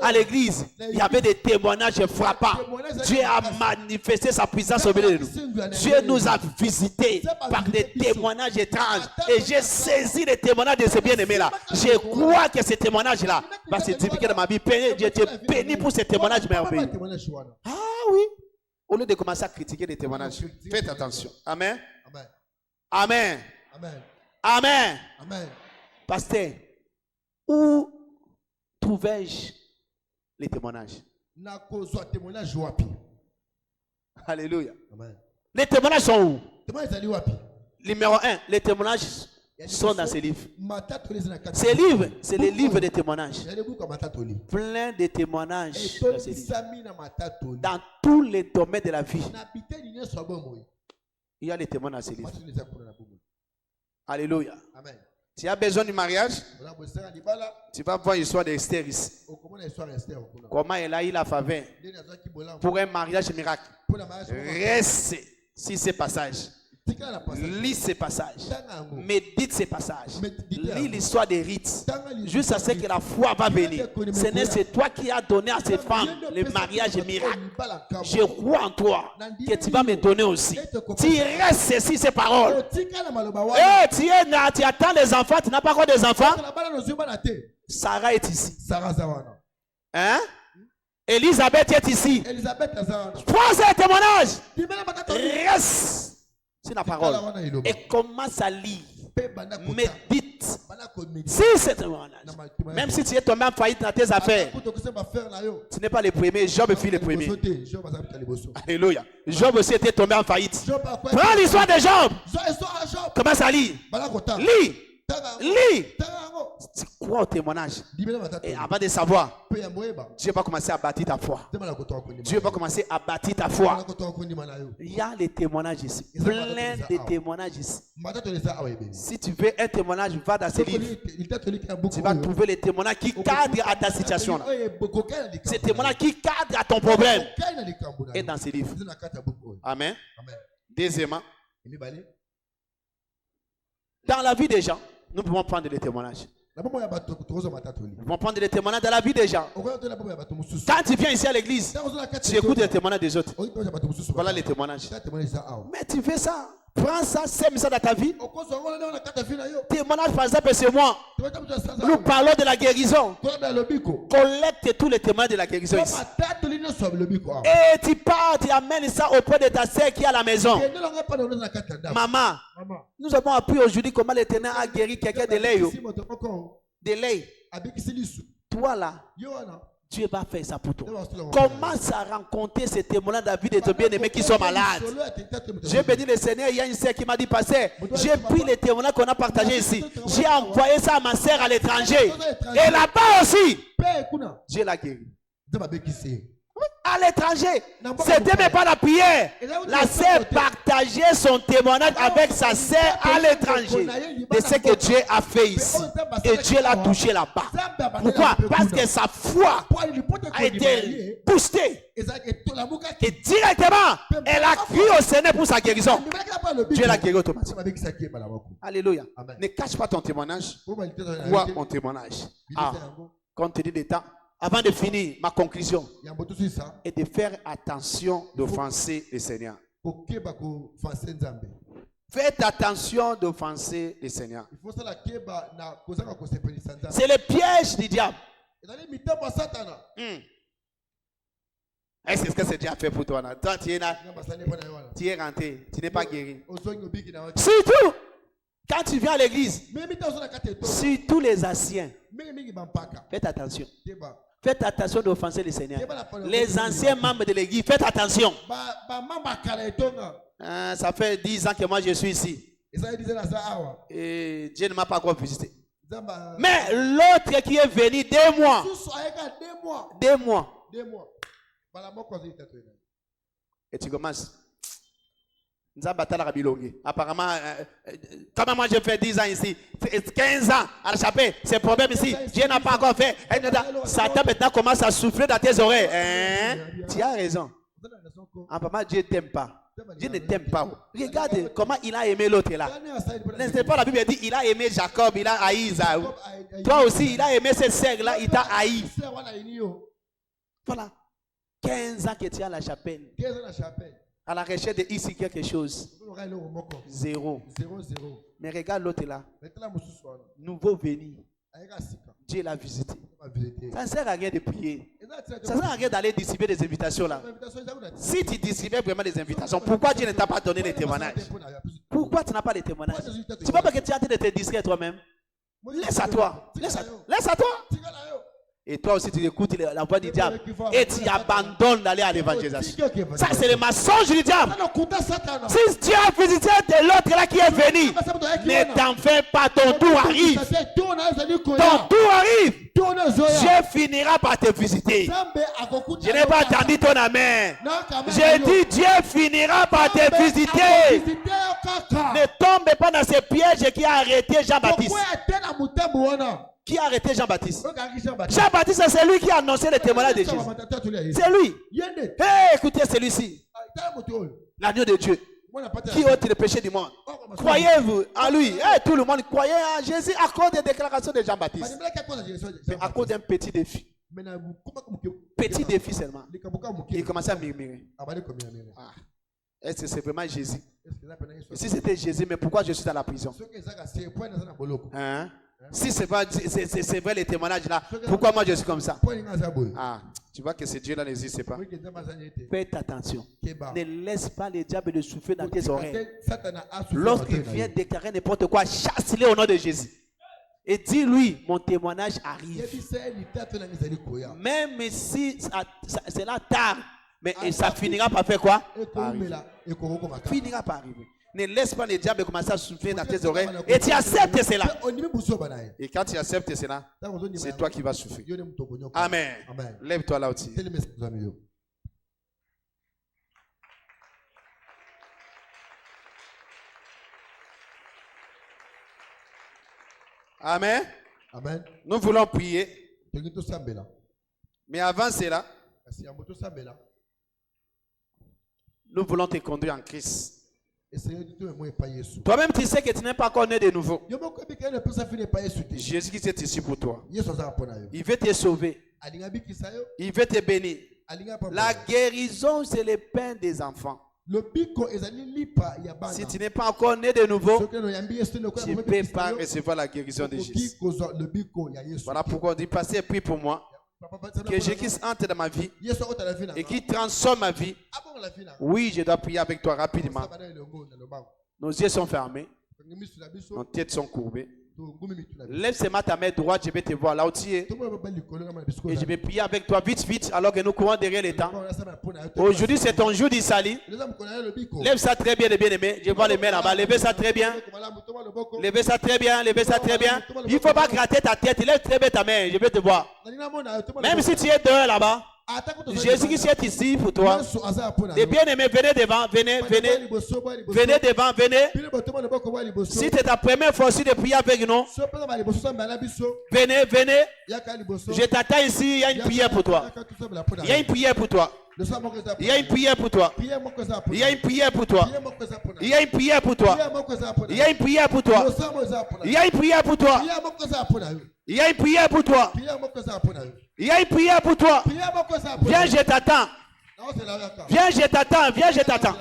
à l'église, il y avait des témoignages frappants. Dieu a manifesté sa puissance au milieu de nous. Dieu nous a visités par des témoignages étranges. Et j'ai saisi les témoignages de ce bien-aimé là. Je crois que ce témoignage là va se typifier dans ma vie. Dieu te béni pour ce témoignage merveilleux. Ah oui. Au lieu de commencer à critiquer les témoignages, faites attention. Amen. Amen. Amen. Pasteur, où trouvais-je les témoignages? Alléluia. Les témoignages sont où? Numéro 1, les témoignages sont dans ces livres. Ces livres, c'est les livres de témoignages. Plein de témoignages dans ces livres. Dans tous les domaines de la vie, il y a les témoins dans ces livres. Alléluia. Amen. Tu as besoin du mariage, tu vas voir l'histoire d'Esther ici. Comment elle a eu la faveur pour un mariage miracle. Reste sur ces passages. Lis ces passages. Médite ces passages. Lis l'histoire des rites. Juste à ce que la foi va venir. Ce n'est c'est toi qui as donné à ces femmes le mariage miracle. Je crois en toi que tu vas me donner aussi. Tu restes sur ces paroles. Et tu attends les enfants. Tu n'as pas encore des enfants. Sarah est ici. Hein? Elisabeth est ici. Prends ce témoignage. Reste. C'est la parole. Et commence à lire. Médite. Si c'est témoignage. Même si tu es tombé en faillite dans tes affaires. Tu n'es pas le premier. Job fut le premier. Alléluia. Job aussi était tombé en faillite. Prends l'histoire de Job. Commence à lire. Lis. Lis. Tu crois au témoignage. Et avant de savoir, Dieu va commencer à bâtir ta foi. Dieu va commencer à bâtir ta foi. Il y a les témoignages ici. Plein de témoignages ici. Si tu veux un témoignage, va dans ce livre. Tu vas trouver les témoignages qui cadrent à ta situation. Là. Ces témoignages qui cadrent à ton problème. Et dans ces livres. Amen. Deuxièmement, dans la vie des gens, nous pouvons prendre des témoignages. Nous pouvons prendre des témoignages dans la vie des gens. Quand tu viens ici à l'église, tu écoutes les témoignages des autres. Voilà les témoignages. Mais tu fais ça. Prends ça, sème ça dans ta vie. Témoignage, par exemple, c'est moi. Nous parlons de la guérison. Collecte tous les témoignages de la guérison ici. Et tu pars, tu amènes ça auprès de ta sœur qui est à la maison. Maman, nous avons appris aujourd'hui comment l'Éternel a guéri quelqu'un de lait. De lait. Toi là, Dieu va faire ça pour toi. Commence à rencontrer ces témoignages de la vie de tes bien-aimés qui sont malades. J'ai béni le Seigneur. Il y a une sœur qui m'a dit, pasteur, j'ai pris les témoignages qu'on a partagés ici. J'ai envoyé ça à ma sœur à l'étranger. Et là-bas aussi, Dieu l'a guéri. À l'étranger, c'était même pas la prière. La sœur partageait son témoignage avec sa sœur à l'étranger de ce que Dieu a fait ici. Et Dieu l'a touché là-bas. Pourquoi? Parce que sa foi a été boostée. Et directement, elle a crié au Seigneur pour sa guérison. Dieu l'a guéri automatiquement. Alléluia. Ne cache pas ton témoignage. Vois mon témoignage. Compte tenu des temps. Avant de finir, ma conclusion est de faire attention d'offenser le Seigneur. Faites attention d'offenser le Seigneur. C'est le piège du diable. Est-ce que c'est déjà fait pour toi? Toi, tu es rentré, tu n'es pas guéri. Surtout, quand tu viens à l'église, surtout les anciens, faites attention. Faites attention d'offenser le Seigneur. Les anciens membres de l'église, faites attention. Ça fait 10 ans que moi je suis ici. Et Dieu ne m'a pas encore visité. Mais l'autre qui est venu 2 mois. 2 mois. Et tu commences. Apparemment, comment moi j'ai fait 10 ans ici, 15 ans à la chapelle, c'est le problème ici, Dieu n'a pas encore fait. Satan maintenant commence à souffler dans tes oreilles. Tu as raison. Apparemment, Dieu ne t'aime pas. Dieu ne t'aime pas. Regarde comment il a aimé l'autre là. N'est-ce pas la Bible dit il a aimé Jacob, il a haï Isaïe. Toi aussi, il a aimé cette sœur là, il t'a haï. Voilà. 15 ans que tu es à la chapelle. À la recherche de ici quelque chose. 0. Mais regarde l'autre là. Nouveau venu. Dieu l'a visité. Ça ne sert à rien de prier. Ça ne sert à rien d'aller distribuer des invitations là. Si tu distribuais vraiment des invitations, pourquoi Dieu ne t'a pas donné les témoignages? Pourquoi tu n'as pas les témoignages? Tu ne vois pas que tu es en train de te distraire toi-même? Laisse à toi. Laisse à toi. Et toi aussi, tu écoutes la voix du diable et tu abandonnes d'aller à l'évangélisation. Ça, c'est le mensonge du diable. Si Dieu a visité de l'autre là qui est venu, ne t'en fais pas, ton tour arrive. Ton tour arrive. Dieu finira par te visiter. Je n'ai pas entendu ton amen. J'ai dit Dieu finira par te visiter. Ne tombe pas dans ce piège qui a arrêté Jean-Baptiste. Qui a arrêté Jean-Baptiste? Jean-Baptiste, c'est lui qui a annoncé le témoignage de Jésus. C'est lui. Hey, écoutez celui-ci. L'agneau de Dieu. Qui ôte le péché du monde. Croyez-vous en lui. Hey, tout le monde croyait en Jésus à cause des déclarations de Jean-Baptiste. Mais à cause d'un petit défi. Petit défi seulement. Il commençait à murmurer. Ah. Est-ce que c'est vraiment Jésus? Si c'était Jésus, mais pourquoi je suis dans la prison? Hein? Si c'est vrai les témoignages là, pourquoi moi je suis comme ça? Ah, tu vois que ce Dieu là n'existe pas. Faites attention. Ne laisse pas le diable de souffler dans tes oreilles. Lorsqu'il vient déclarer n'importe quoi, chasse-le au nom de Jésus. Et dis-lui, mon témoignage arrive. Même si c'est là tard, mais ça finira par faire quoi? Finira par arriver. Ne laisse pas le diable commencer à souffler dans tes oreilles et tu acceptes cela. Et quand tu acceptes cela, c'est toi qui vas souffrir. Amen. Lève-toi là aussi. Amen. Nous voulons prier. Mais avant cela, nous voulons te conduire en Christ. Toi-même, tu sais que tu n'es pas encore né de nouveau. Jésus qui est ici pour toi. Il veut te sauver. Il veut te bénir. La guérison, c'est le pain des enfants. Si tu n'es pas encore né de nouveau, tu ne peux pas recevoir la guérison de Jésus. Voilà pourquoi on dit, passez et prie pour moi. Que Jésus entre dans ma vie et qui transforme ma vie. Oui, je dois prier avec toi rapidement. Nos yeux sont fermés. Nos têtes sont courbées. Lève seulement ta main droite, je vais te voir là où tu es. Et je vais prier avec toi vite, vite, alors que nous courons derrière les temps. Aujourd'hui, c'est ton jour d'Isali. Lève ça très bien, bien aimé. Je vois les mains là-bas. Lève ça très bien. Lève ça très bien, lève ça très bien. Il ne faut pas gratter ta tête. Lève très bien ta main, je vais te voir. Même si tu es dehors là-bas, Jésus qui est ici pour toi. Les bien-aimés, venez devant, venez, venez. Venez devant, venez. Si c'est ta première fois aussi de prier avec nous, venez, venez. Je t'attends ici, il y a une prière pour toi. Il y a une prière pour toi. Il y a une prière pour toi. Il y a une prière pour toi. Il y a une prière pour toi. Il y a une prière pour toi. Il y a une prière pour toi. Il y a une prière pour toi. Il y a une prière pour toi. Viens, je t'attends. Viens, je t'attends. Viens, je t'attends.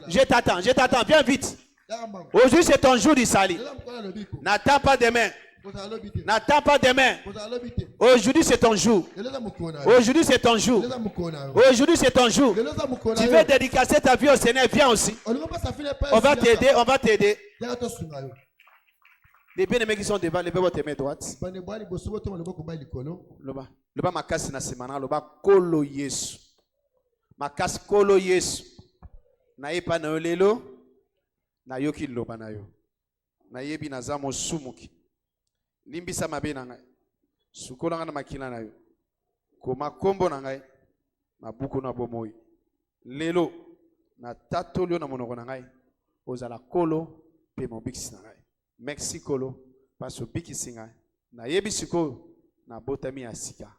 Je t'attends, je t'attends. Viens vite. Aujourd'hui, c'est ton jour d'Isali. N'attends pas demain. N'attends pas demain. Aujourd'hui, c'est ton jour. Aujourd'hui, c'est ton jour. Aujourd'hui, c'est ton jour. Tu veux dédicacer ta vie au Seigneur. Viens aussi. On va t'aider. On va t'aider. Les bien-aimés qui sont devant, levez votre main droite. Loba makasi na semana, loba kolo Yesu. Makasi kolo Yesu. Na yepa na lelo, na yoki loba na yo. Na yebi na zamo sumuki. Limbisa mabe na ngai. Sukola na makila na yo. Koma kombo na ngai. Mabuko na bomoi. Lelo na tatolio na monoko na ngai. Ozala kolo pe mobikisi na ngai. Merci kolo parce biki singa na yebi siko na botami ya sika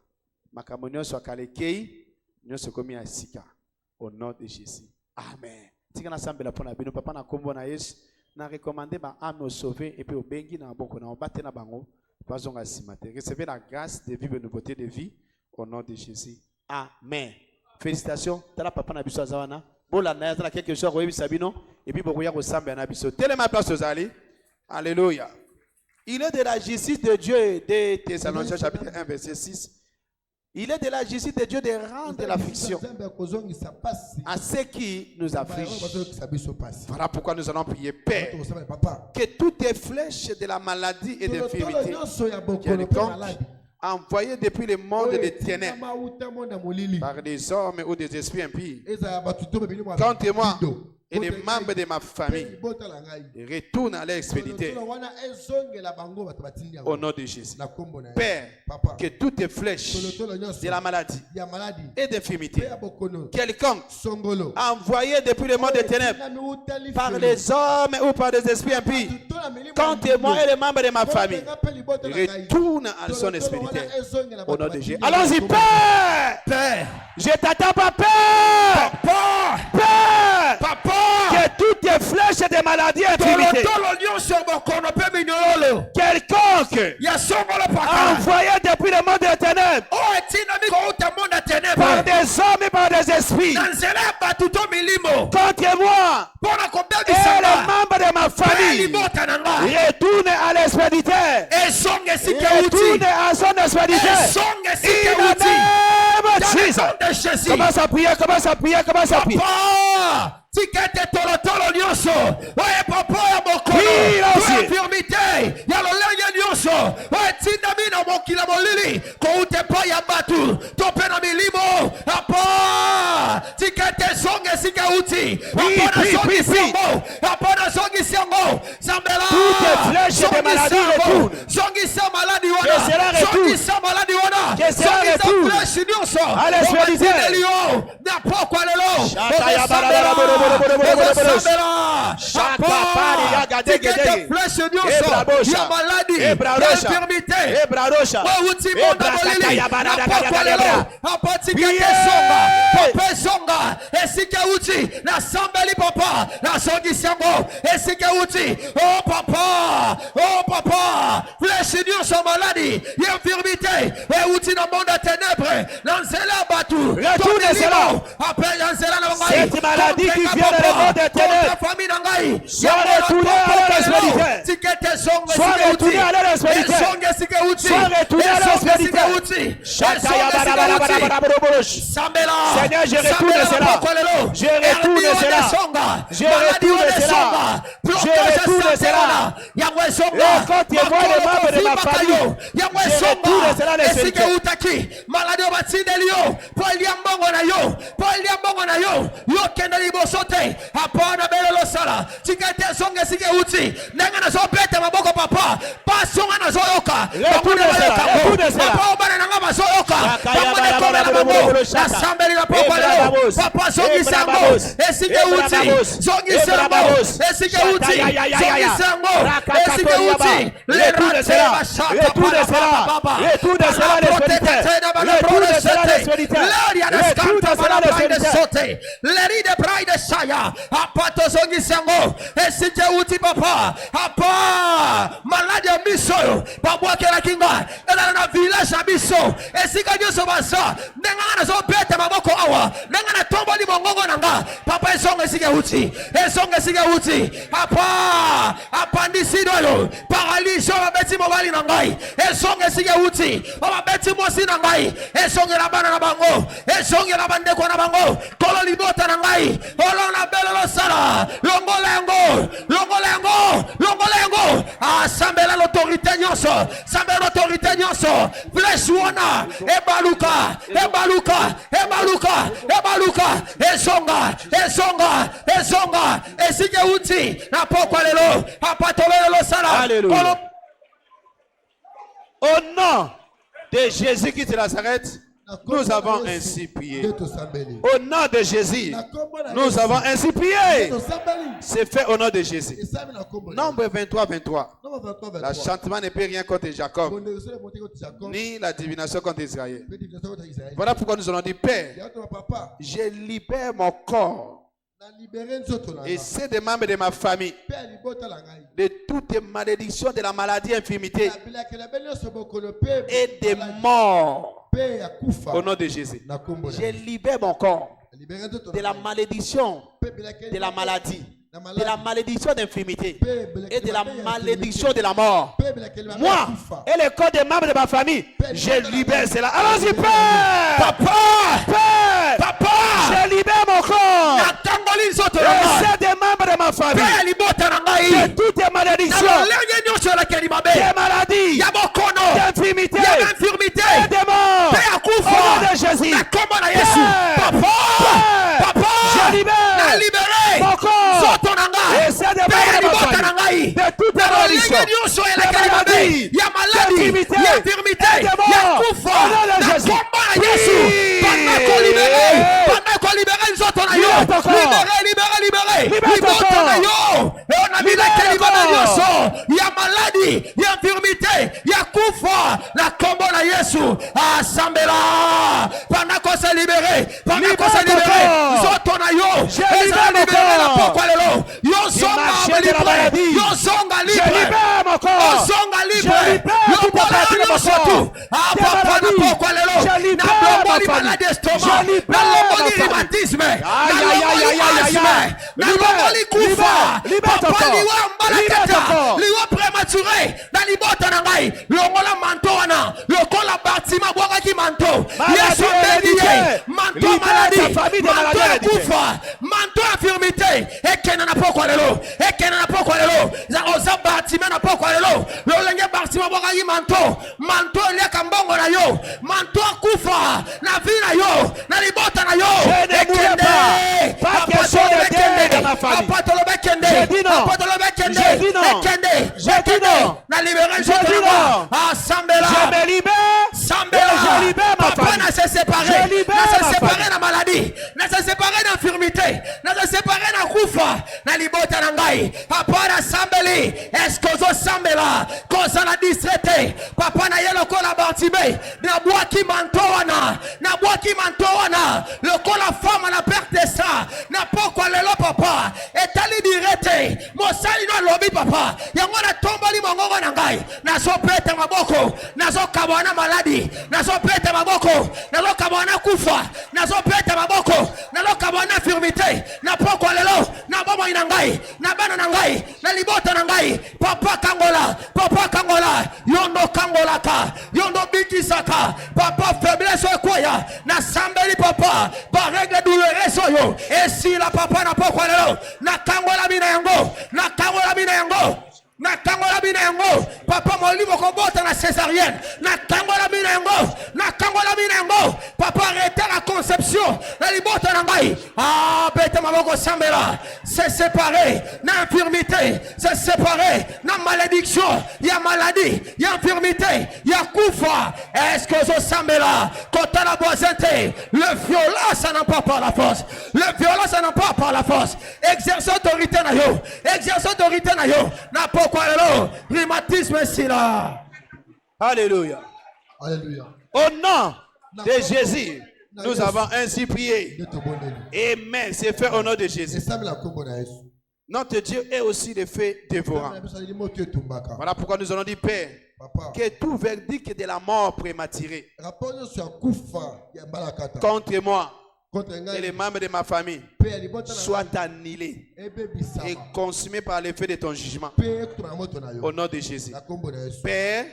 makambo nyonso akalekei nyonso komi ya sika au nom de Jésus. Amen. Tika na sambela pona bino papa na kombo na Yesu na recommander ba âme au sauver et puis au bengi na boko na obate na bango bazonga simate. Recevez la grâce de vivre une nouveauté de vie au nom de Jésus. Amen. Félicitations. Tala papa na biso azawana. Bola na yazala quelque chose oyebi sabino et puis bokoya ko samba na biso. Telema place aux allées. Alléluia. Il est de la justice de Dieu, de Thessaloniciens chapitre 1 verset 6. Il est de la justice de Dieu de rendre l'affliction à ceux qui nous affligent. Voilà pourquoi nous allons prier, Père, que toutes les flèches de la maladie et de l'infirmité, envoyés depuis le monde des ténèbres par des hommes ou des esprits impies, quand moi et les membres de ma famille retournent à leur expédition au nom de Jésus. Père, que toutes les flèches de la maladie et d'infirmité, quelconque envoyé depuis le monde des ténèbres par les hommes ou par des esprits impies, contre moi et les membres de ma famille, retourne à son expédition au nom de Jésus. Allons-y, Père! Père! Je t'attends, pas Père! Papa! Père! Papa! Que toutes les flèches de maladie et infirmité, quelconque envoyé depuis le monde des ténèbres par des hommes et par des esprits contre moi et les membres de ma famille, retourne à l'expéditeur, retourne à son expéditeur in the name of Jesus. Commence à prier, commence à prier, commence à prier. Tikete tolotolo nyonso oye papa ya mokolo infirmité ya lolenge nyonso oye tindami na mokila molili koute pa ya batu tope na milimo apa tikete songe sika uti apana songi siango sambela toutes les flèches de maladie retournent, songi sa maladi wana songi sa maladi wana songi sa flèche nyonso à l'expéditeur na pokwa lelo cette maladie qui vient de le monde des ténèbres, sois retourné à l'expéditeur, sois retourné à l'expéditeur, sois retourné à l'expéditeur. Seigneur, je retourne cela, je retourne cela, je retourne cela, je retourne cela. Et quand tu vois les membres de ma famille, je retourne cela à l'expéditeur. Yokenda liboso te hapana belelo sala tikete songe sige uti nenga na so pete maboko papa pasonga na so yoka papa bana nanga maso yoka papa kome na babo na sambeli na papa lelo papa songi sambo esige uti songi sambo esige uti songi sambo esige uti le rate bashaka papa retourne cela l'expéditeur gloria de scanta para de sote leri de pride saya apato songi sango esike uti papa apa malade miso babwa kela kinga ela na village abiso esika nyoso basa nenga na so pete maboko awa nenga na tombo li mongongo nanga papa esonga esike uti apa ndisidoyo paraliso abeti mobali nangai esonga esike uti abeti mosi nangai esonga la bana na bango esonga la bande ko na bango kolo libota nangai olona belelo sala longolengo asambela l'autorité nyonso sambela l'autorité nyonso flèche wana ebaluka esonga esike uti na pokwa lelo apatolelo sala. Alléluia. Au nom de Jésus qui te Nazareth, nous avons ainsi prié. Au nom de Jésus, nous avons ainsi prié. C'est fait au nom de Jésus. Nombre 23. L'enchantement ne peut rien contre Jacob, ni la divination contre Israël. Voilà pourquoi nous allons dire, Père, je libère mon corps et c'est des membres de ma famille de toutes les malédictions de la maladie, infirmité et des morts. Au nom de Jésus, je libère mon corps de la malédiction de la maladie, de la malédiction d'infirmité et de la malédiction de la mort. Moi et le corps des membres de ma famille, je libère cela. Allons-y, Père! Papa! Je libère mon corps et c'est des membres de ma famille de toutes les malédictions, des maladies, d'infirmité Vas-y. Na kombo na Yesu. Papa. Papa. Je libère. Na libéré. Mon corps. Zoto na ngai. Essaie de libota na ngai. De toute évolution. Ya maladie. Ya infirmité. Ya kufa. Na kombo na Yesu. Pendant qu'on libère. Pendant qu'on libère zoto na yo. Libéré. Libota na yo. Et on a mis la kelibana yoso. Ya maladie. Ya infirmité. Ya kufa. Na kombo na Yesu. Asambela. Pendant qu'on s'est libéré. Pendant qu'on s'est libéré. Zoto na yo. Je libère mon corps. Pourquoi le lot? Yo zonga libre. Yo zonga libre. Je libère mon corps. Yo zonga libre. Je libère toute la partie de mon corps. Ah papa na pourquoi le lot? Je libère ma maladie d'estomac. Je libère ma rhumatisme. Aïe. Na loboli kufa. Papa liwa mbalakata. Liwa prématuré. Na libota na ngai. Longola manto wana. Lokola bâtiment boakaki manto. Yesu bédié. Manto maladie. Manto kufa. Manto infirmité. Ekena na pokwa lelo. Ekena na pokwa lelo. Oza bâtiment na pokwa lelo. Lolenge bâtiment boakaki manto. Manto eliaka mbongo na yo. Manto kufa. Na vie na yo. Na libota na yo. Ekende. Pas question de guerre dans ma famille. J'ai dit non. Na libéré. Je me libère. Je libère ma famille. Na se séparer. Na se séparer na maladie. Na se séparer d'infirmité. Na se séparer na kufa. Na libota na ngai. Papa na sambeli. Est-ce que zo sambela? Kosa na distraité. Papa na yelo kola bartime. Na boaki mantoana. Na boaki mantoana. Le kola femme na perte ça. Na pokwa lelo papa. Etali direte. Mosali no lobi papa. Yango na tombali mongongo na ngai. Na so pete maboko. Na so kabwana maladi. Na so pete maboko. Na lo kabwana kufa. Na so pete maboko. Na lo kabwana infirmité. Na pokwa lelo. Na bomo ina ngai. Na bana na ngai. Na libota na ngai. Papa kangola. Yondo kangola ka. Yondo bikisaka. Papa faiblesse okoya. Na sambeli papa. Ba règle douloureuse yo. Et si la papa na pokwa lelo. Na kangola bina yango. Papa molimo kobota na césarienne. Na kangola bina yango. Papa arrêtez la conception. Na libota na ngai. Ah bete maboko sambela. C'est séparé. Na infirmité. C'est séparé. Na malédiction. Ya maladie. Ya infirmité. Ya kufa. Est-ce que zo sambela? Kota la boisente. Le violence ça n'a pas par la force. Exerce autorité na yo. Na pourquoi lelo? Rhumatisme c'est là. Alléluia. Au nom de Jésus, nous avons ainsi prié. Amen. C'est fait au nom de Jésus. Notre Dieu est aussi le fait dévorant. Voilà pourquoi nous allons dire, Père, que tout verdict de la mort prématurée contre moi et les membres de ma famille soit annulé et consumé par l'effet de ton jugement au nom de Jésus. Père,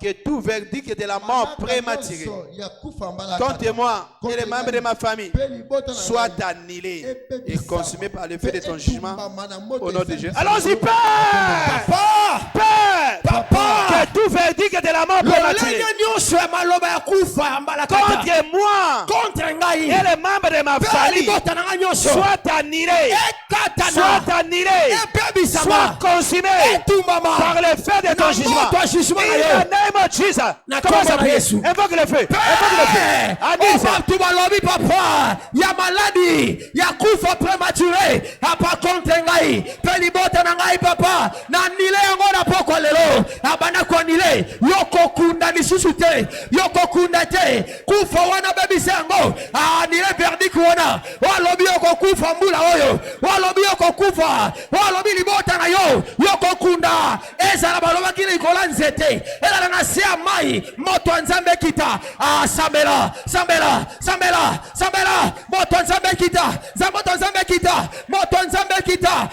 que tout verdict de la mort prématurée contre moi et les membres de ma famille soit annulé et consumé par l'effet de ton jugement au nom de Jésus. Allons-y, Père! Papa! Que tout verdict de la mort prématurée contre moi et les membres de ma famille soit annulé, soit consumé par le feu de ton jugement. In the name of Jesus. Commence à prier. Invoque le feu. Papa, ya maladie, ya kufa prématuré, apa contre ngai, pelibota na ngai papa, na nile yango na poko lelo, abana ko nile, yoko kunda lisusu te, yoko kunda te, kufa wana baby sango, nile verdict wana, walobi yoko kufa mbula oyo, walobi yoko kufa, walobi libota na yo, yoko kunda, ezala baloba kile kola nzete, ela na sia mai, moto nzambe kita, sambela, moto nzambe kita, moto nzambe kita, moto nzambe kita.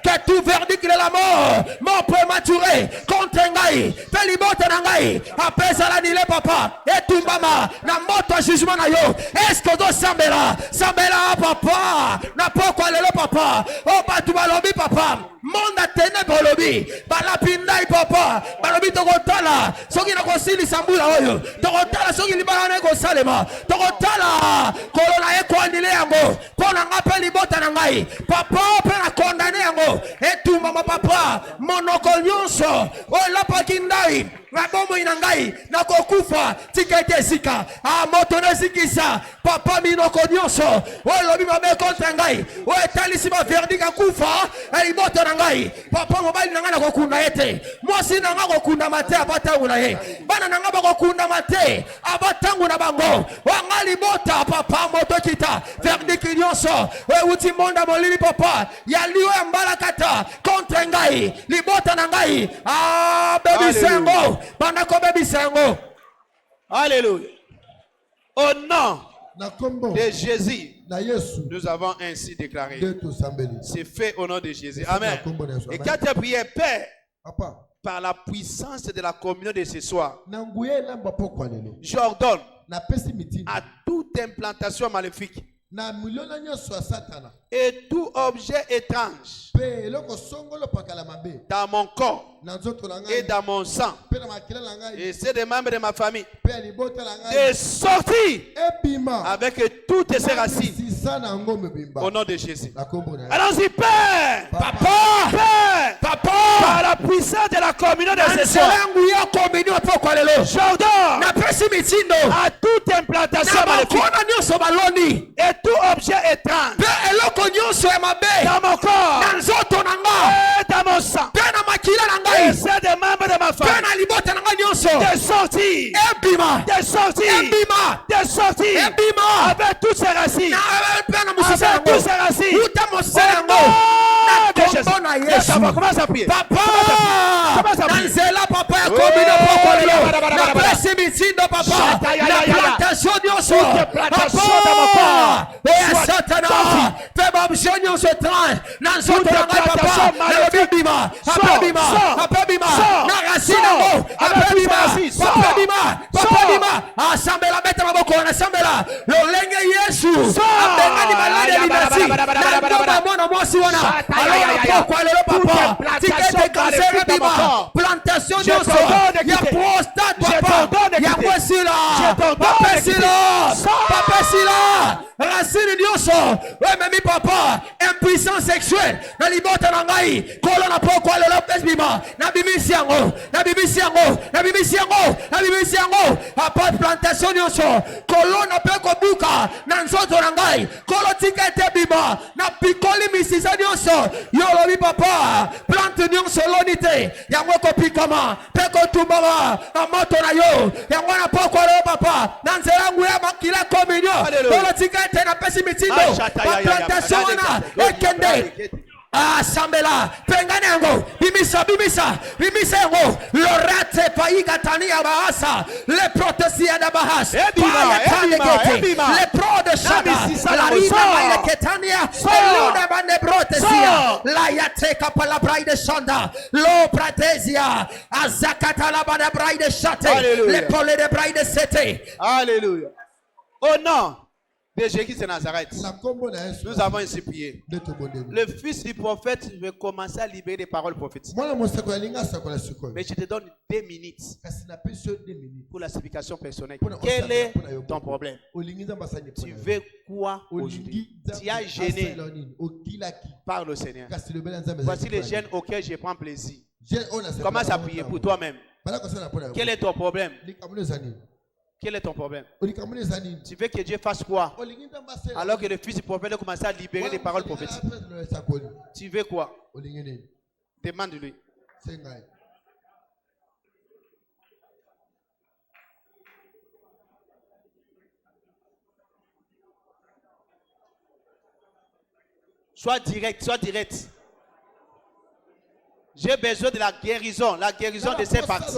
Que tout verdict de la mort prématuré contre ngai, pe libota na ngai, apesa la nile papa, etumbama na moto jugement na yo. Est-ce que do sambela papa, na poko lelo papa, o batu balobi papa. Monde ténèbres lobi, balapindai papa, balobi tokotala, soki na kosili sambula oyo, tokotala soki libala na ko salema, tokotala kolona e ko andile yango, pona ngape libota na ngai, papa pe na condamné yango, etumba ma papa, monoko nyonso, o lapa kindai, na bomo inangai, na kokufa, tikete sika, a moto na sikisa, papa minoko nyonso, o lobi mabe contre ngai, o etalisi ma verdict akufa, e moto na ngai, papa mobali nanga na kokunda ete, mwasi nanga kokunda mate abatangu na ye, bana nanga bakokunda mate abatangu na bango, wangali bota papa moto kita, verdict nyonso, o uti monda molili papa, ya liwe mbala kata, contre ngai, libota na ngai, baby sengo, bana ko baby sengo. Alléluia. Au nom de Jésus, nous avons ainsi déclaré. C'est fait au nom de Jésus. Amen. Et quand tu as prié, Père, par la puissance de la communion de ce soir, j'ordonne à toute implantation maléfique et tout objet étrange dans mon corps et dans mon sang et c'est des membres de ma famille de sortir avec toutes ces racines au nom de Jésus. Allons-y, Père, Papa, par la puissance de la communion de ce soir, j'ordonne à toute implantation maléfique et tout objet étrange dans mon corps et dans mon sang et c'est des membres de ma famille de sortir avec toutes ces racines, avec toutes ces racines commence à prier. Papa, Nanzela papa ya komina poko lelo. Na presi mitindo papa. La plantation nyonso. Papa. Oya satana. Feba mshenyo se tran. Nanzo tanga papa. Na bibima. Papa bima. Na rasina mo. Papa bima. Asambela beta maboko na sambela. Lolenge Yesu. Abengani malade linasi. Na ndoba mwana mwasi wana. Alors poko lelo papa. Tikete cancer bima. Plantation nyonso. Ya prostate papa. Ya kwesila. Papa sila. Racine nyonso. Memi papa. Impuissance sexuelle. Na libota na ngai. Kolo na poko lelo bima. Na bimisi yango. Papa plantation nyonso. Kolo na peko buka. Na nzoto na ngai. Kolo tikete bima. Na pikoli misisa nyonso. Yo lobi papa. Plante nyonso lonite. Yango ko pikama. Peko tumbama. Na moto na yo. Yango na poko lelo papa. Na nzela nguya makila kominyo. Kolo tikete na pesi mitindo. Pa plantation na. Ekende. Sambela, pengane yango, bimisa yango, lorate paiga tania bahasa, le protesia da bahas, le pro de shada, la rina maile ketania, elune bande protesia, la yateka pala braide shanda, lo pratesia, azakata la bande braide shate, le pole de braide sete. Alléluia. Oh non. De Jésus de Nazareth, nous avons ainsi prié. Le fils du prophète veut commencer à libérer des paroles prophétiques. Mais je te donne 2 minutes pour la signification personnelle. Quel est ton problème? Tu veux quoi aujourd'hui? Tu as gêné par le Seigneur. Voici les gènes auxquels je prends plaisir. Commence à prier pour toi-même. Quel est ton problème? Quel est ton problème? Tu veux que Dieu fasse quoi? Alors que le fils du prophète a commencé à libérer les paroles prophétiques. Tu veux quoi? Demande-lui. Sois direct. J'ai besoin de la guérison de ces parties.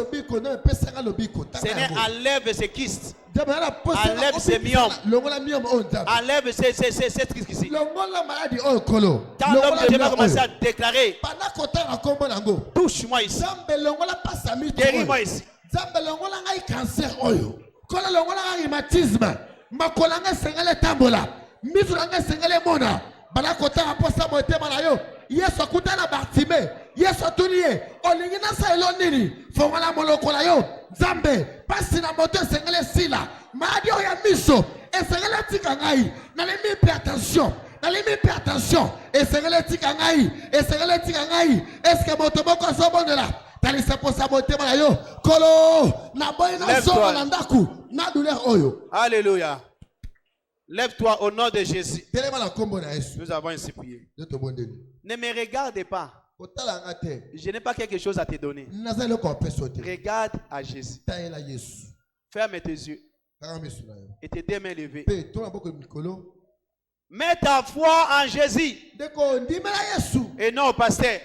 Seigneur, enlève ces kystes. Enlève ces myomes. Enlève ces trucs ici. Quand l'homme de Dieu va commencer à déclarer, touche-moi ici. Guéris-moi ici. Yesu akutana Bartime, Yesu atulie, olingi na sa elonini, fongola molokola yo, Nzambe, pasi na moto esengele sila, maadi oya miso, esengele tika ngai, na limi pe attention, esengele tika ngai, eske moto moko sobondela, talisa posa mote mala yo, kolo, na boy na somo na ndaku, na douleur oyo. Alléluia. Lève-toi au nom de Jésus. Nous avons ainsi prié. Ne me regarde pas. Je n'ai pas quelque chose à te donner. Regarde à Jésus. Ferme tes yeux. Et tes deux mains levées. Mets ta foi en Jésus. Et non au pasteur.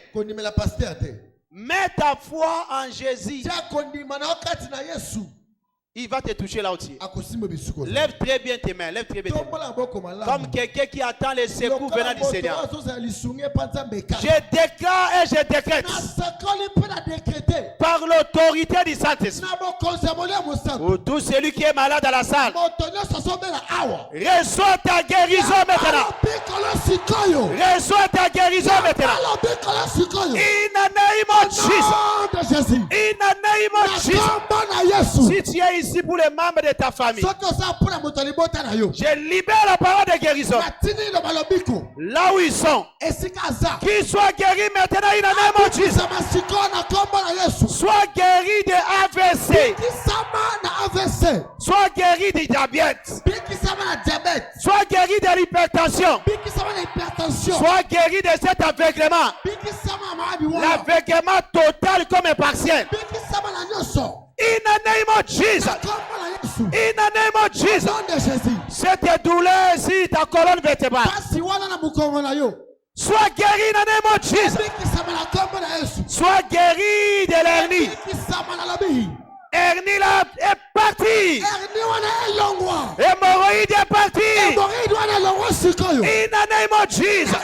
Mets ta foi en Jésus. Il va te toucher là aussi. Lève très bien tes mains. Comme quelqu'un qui attend les secours venant du Seigneur. Je déclare et je décrète par l'autorité du Saint-Esprit. Pour tout celui qui est malade à la salle, reçois ta guérison maintenant. Reçois ta guérison maintenant. In the name of Jesus. In the name of Jesus. Si tu es ici pour les membres de ta famille, je libère la parole de guérison là où ils sont. Qu'ils soient guéris maintenant in the name of Jesus. Sois guéri de AVC. Sois guéri du diabète. Sois guéri de l'hypertension. Sois guéri de cet aveuglement. L'aveuglement total comme partiel. In the name of Jesus. In the name of Jesus. Cette douleur ici, ta colonne vertébrale. Sois guéri in the name of Jesus. Sois guéri de l'hernie. Hernie là est partie. Hémorroïde est partie. In the name of Jesus.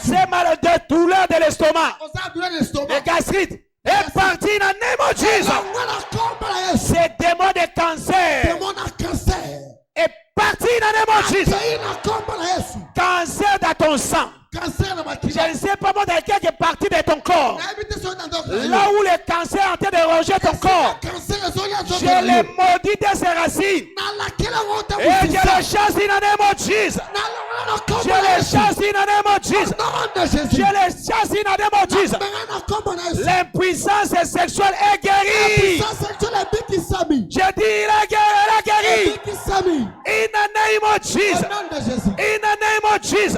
C'est mal de douleur de l'estomac. De gastrite. Est parti in the name of Jesus. Ces démons de cancer est parti in the name of Jesus. Cancer dans ton sang. Je ne sais pas moi dans quelle partie de ton corps. Là où le cancer est en train de ronger ton corps. Je les maudis de ses racines. Et je les chasse in the name of Jesus. Je les chasse in the name of Jesus. Je les chasse in the name of Jesus. L'impuissance sexuelle est guérie. Je dis il est guéri. In the name of Jesus. In the name of Jesus.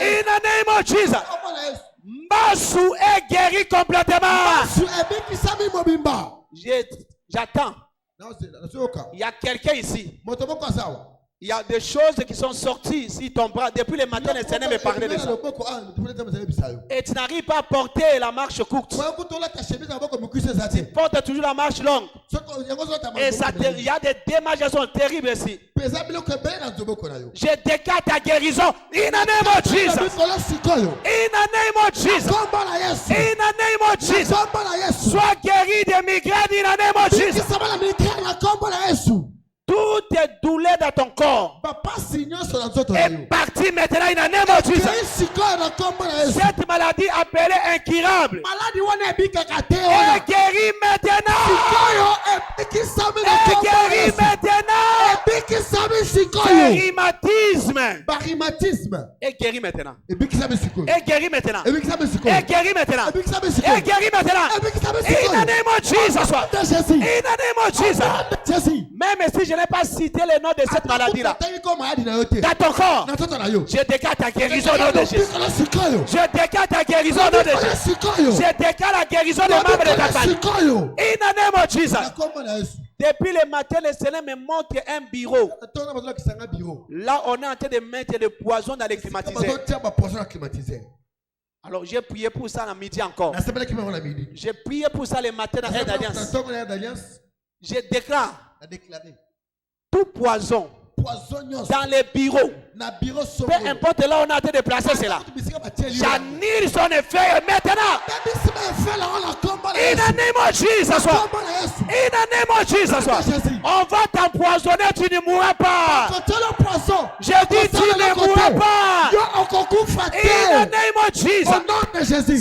In the name of Jesus. Mbassou est guéri complètement. J'attends. Il y a quelqu'un ici. Il y a des choses qui sont sorties ici, ton bras. Depuis le matin, le Seigneur me parlait de ça. Et tu n'arrives pas à porter la marche courte. Tu portes toujours la marche longue. Et il y a des démangeaisons terribles ici. Je déclare ta guérison. In the name of Jesus. In the name of Jesus. In the name of Jesus. Sois guéri de migraines. In the name of Jesus. Toutes tes douleurs dans ton corps est partie maintenant in the name of Jesus. Cette maladie appelée incurable est guérie maintenant. Est guérie maintenant. Rhumatisme est guéri maintenant. Est guéri maintenant. Est guéri maintenant. Est guéri maintenant. In the name of Jesus. In the name of Jesus. Même si je n'ai pas cité le nom de cette maladie-là dans ton corps, je déclare ta guérison au nom de Jésus. Je déclare ta guérison au nom de Jésus. Je déclare la guérison des membres de ta famille. In the name of Jesus. Depuis le matin, le Seigneur me montre un bureau. Là, on est en train de mettre le poison dans les climatiseurs. Alors, j'ai prié pour ça à midi encore. J'ai prié pour ça le matin dans cette alliance. Je déclare tout poison dans les bureaux, peu importe là où on a été déplacé, c'est là. J'annule son effet maintenant. In the name of Jesus. In the name of Jesus. On va t'empoisonner, tu ne mourras pas. Je dis, tu ne mourras pas. In the name of Jesus.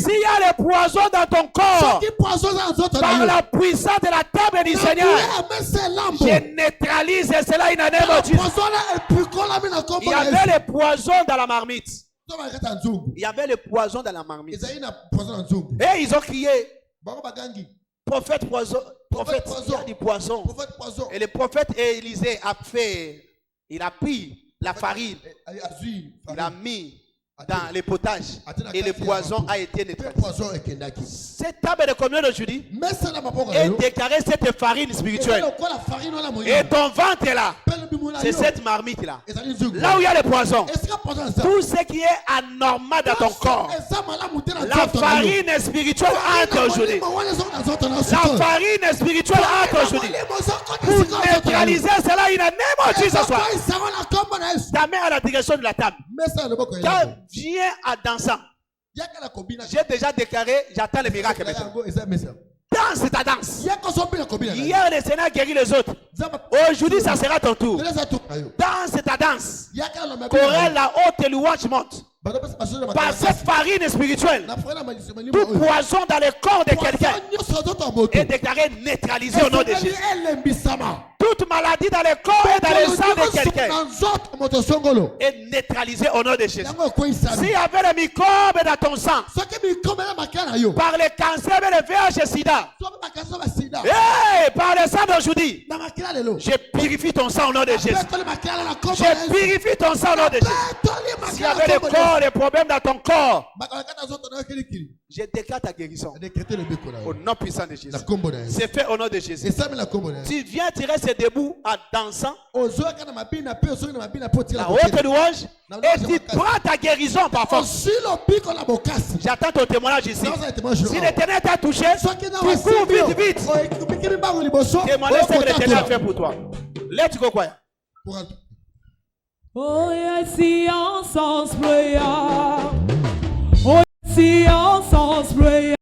S'il y a le poison dans ton corps, par la puissance de la table du Seigneur, je neutralise cela in the name of Jesus. Il y avait le poison dans la marmite. Il y avait le poison dans la marmite. Et ils ont crié, prophète poison, prophète, il y a du poison. Et le prophète Élisée il a pris la farine, il a mis dans les potages et le poison a été neutralisé. Cette table de communion d'aujourd'hui est déclarée cette farine spirituelle. Et ton ventre est là. C'est cette marmite là. Là où il y a le poison, tout ce qui est anormal dans ton corps, la farine spirituelle entre aujourd'hui. La farine spirituelle entre aujourd'hui. Pour neutraliser cela, il a même dit ce soir. Ta main à la direction de la table. Viens à dansant. J'ai déjà déclaré, j'attends le miracle maintenant. Danse ta danse. Hier, le Seigneur a guéri les autres. Aujourd'hui, ça sera ton tour. Danse ta danse. Chorale, la haute louange monte. Par cette farine spirituelle, tout poison dans le corps de quelqu'un est déclaré neutralisé au nom de Jésus. Toute maladie dans le corps et dans le sang de quelqu'un est neutralisée au nom de Jésus. S'il y avait le microbe dans ton sang, par le cancer et le VIH sida, par le sang d'aujourd'hui, je purifie ton sang au nom de Jésus. Je purifie ton sang au nom de Jésus. S'il y avait le corps, les problèmes dans ton corps, je déclare ta guérison au nom puissant de Jésus. C'est fait au nom de Jésus. Tu viens tirer ses debout en dansant la haute louange et tu prends ta guérison par force. J'attends ton témoignage ici. Si l'Éternel t'a touché, tu cours vite. Témoignage ce que l'Éternel a fait pour toi. Let's go, quoi. Oh, yes, the answers pray.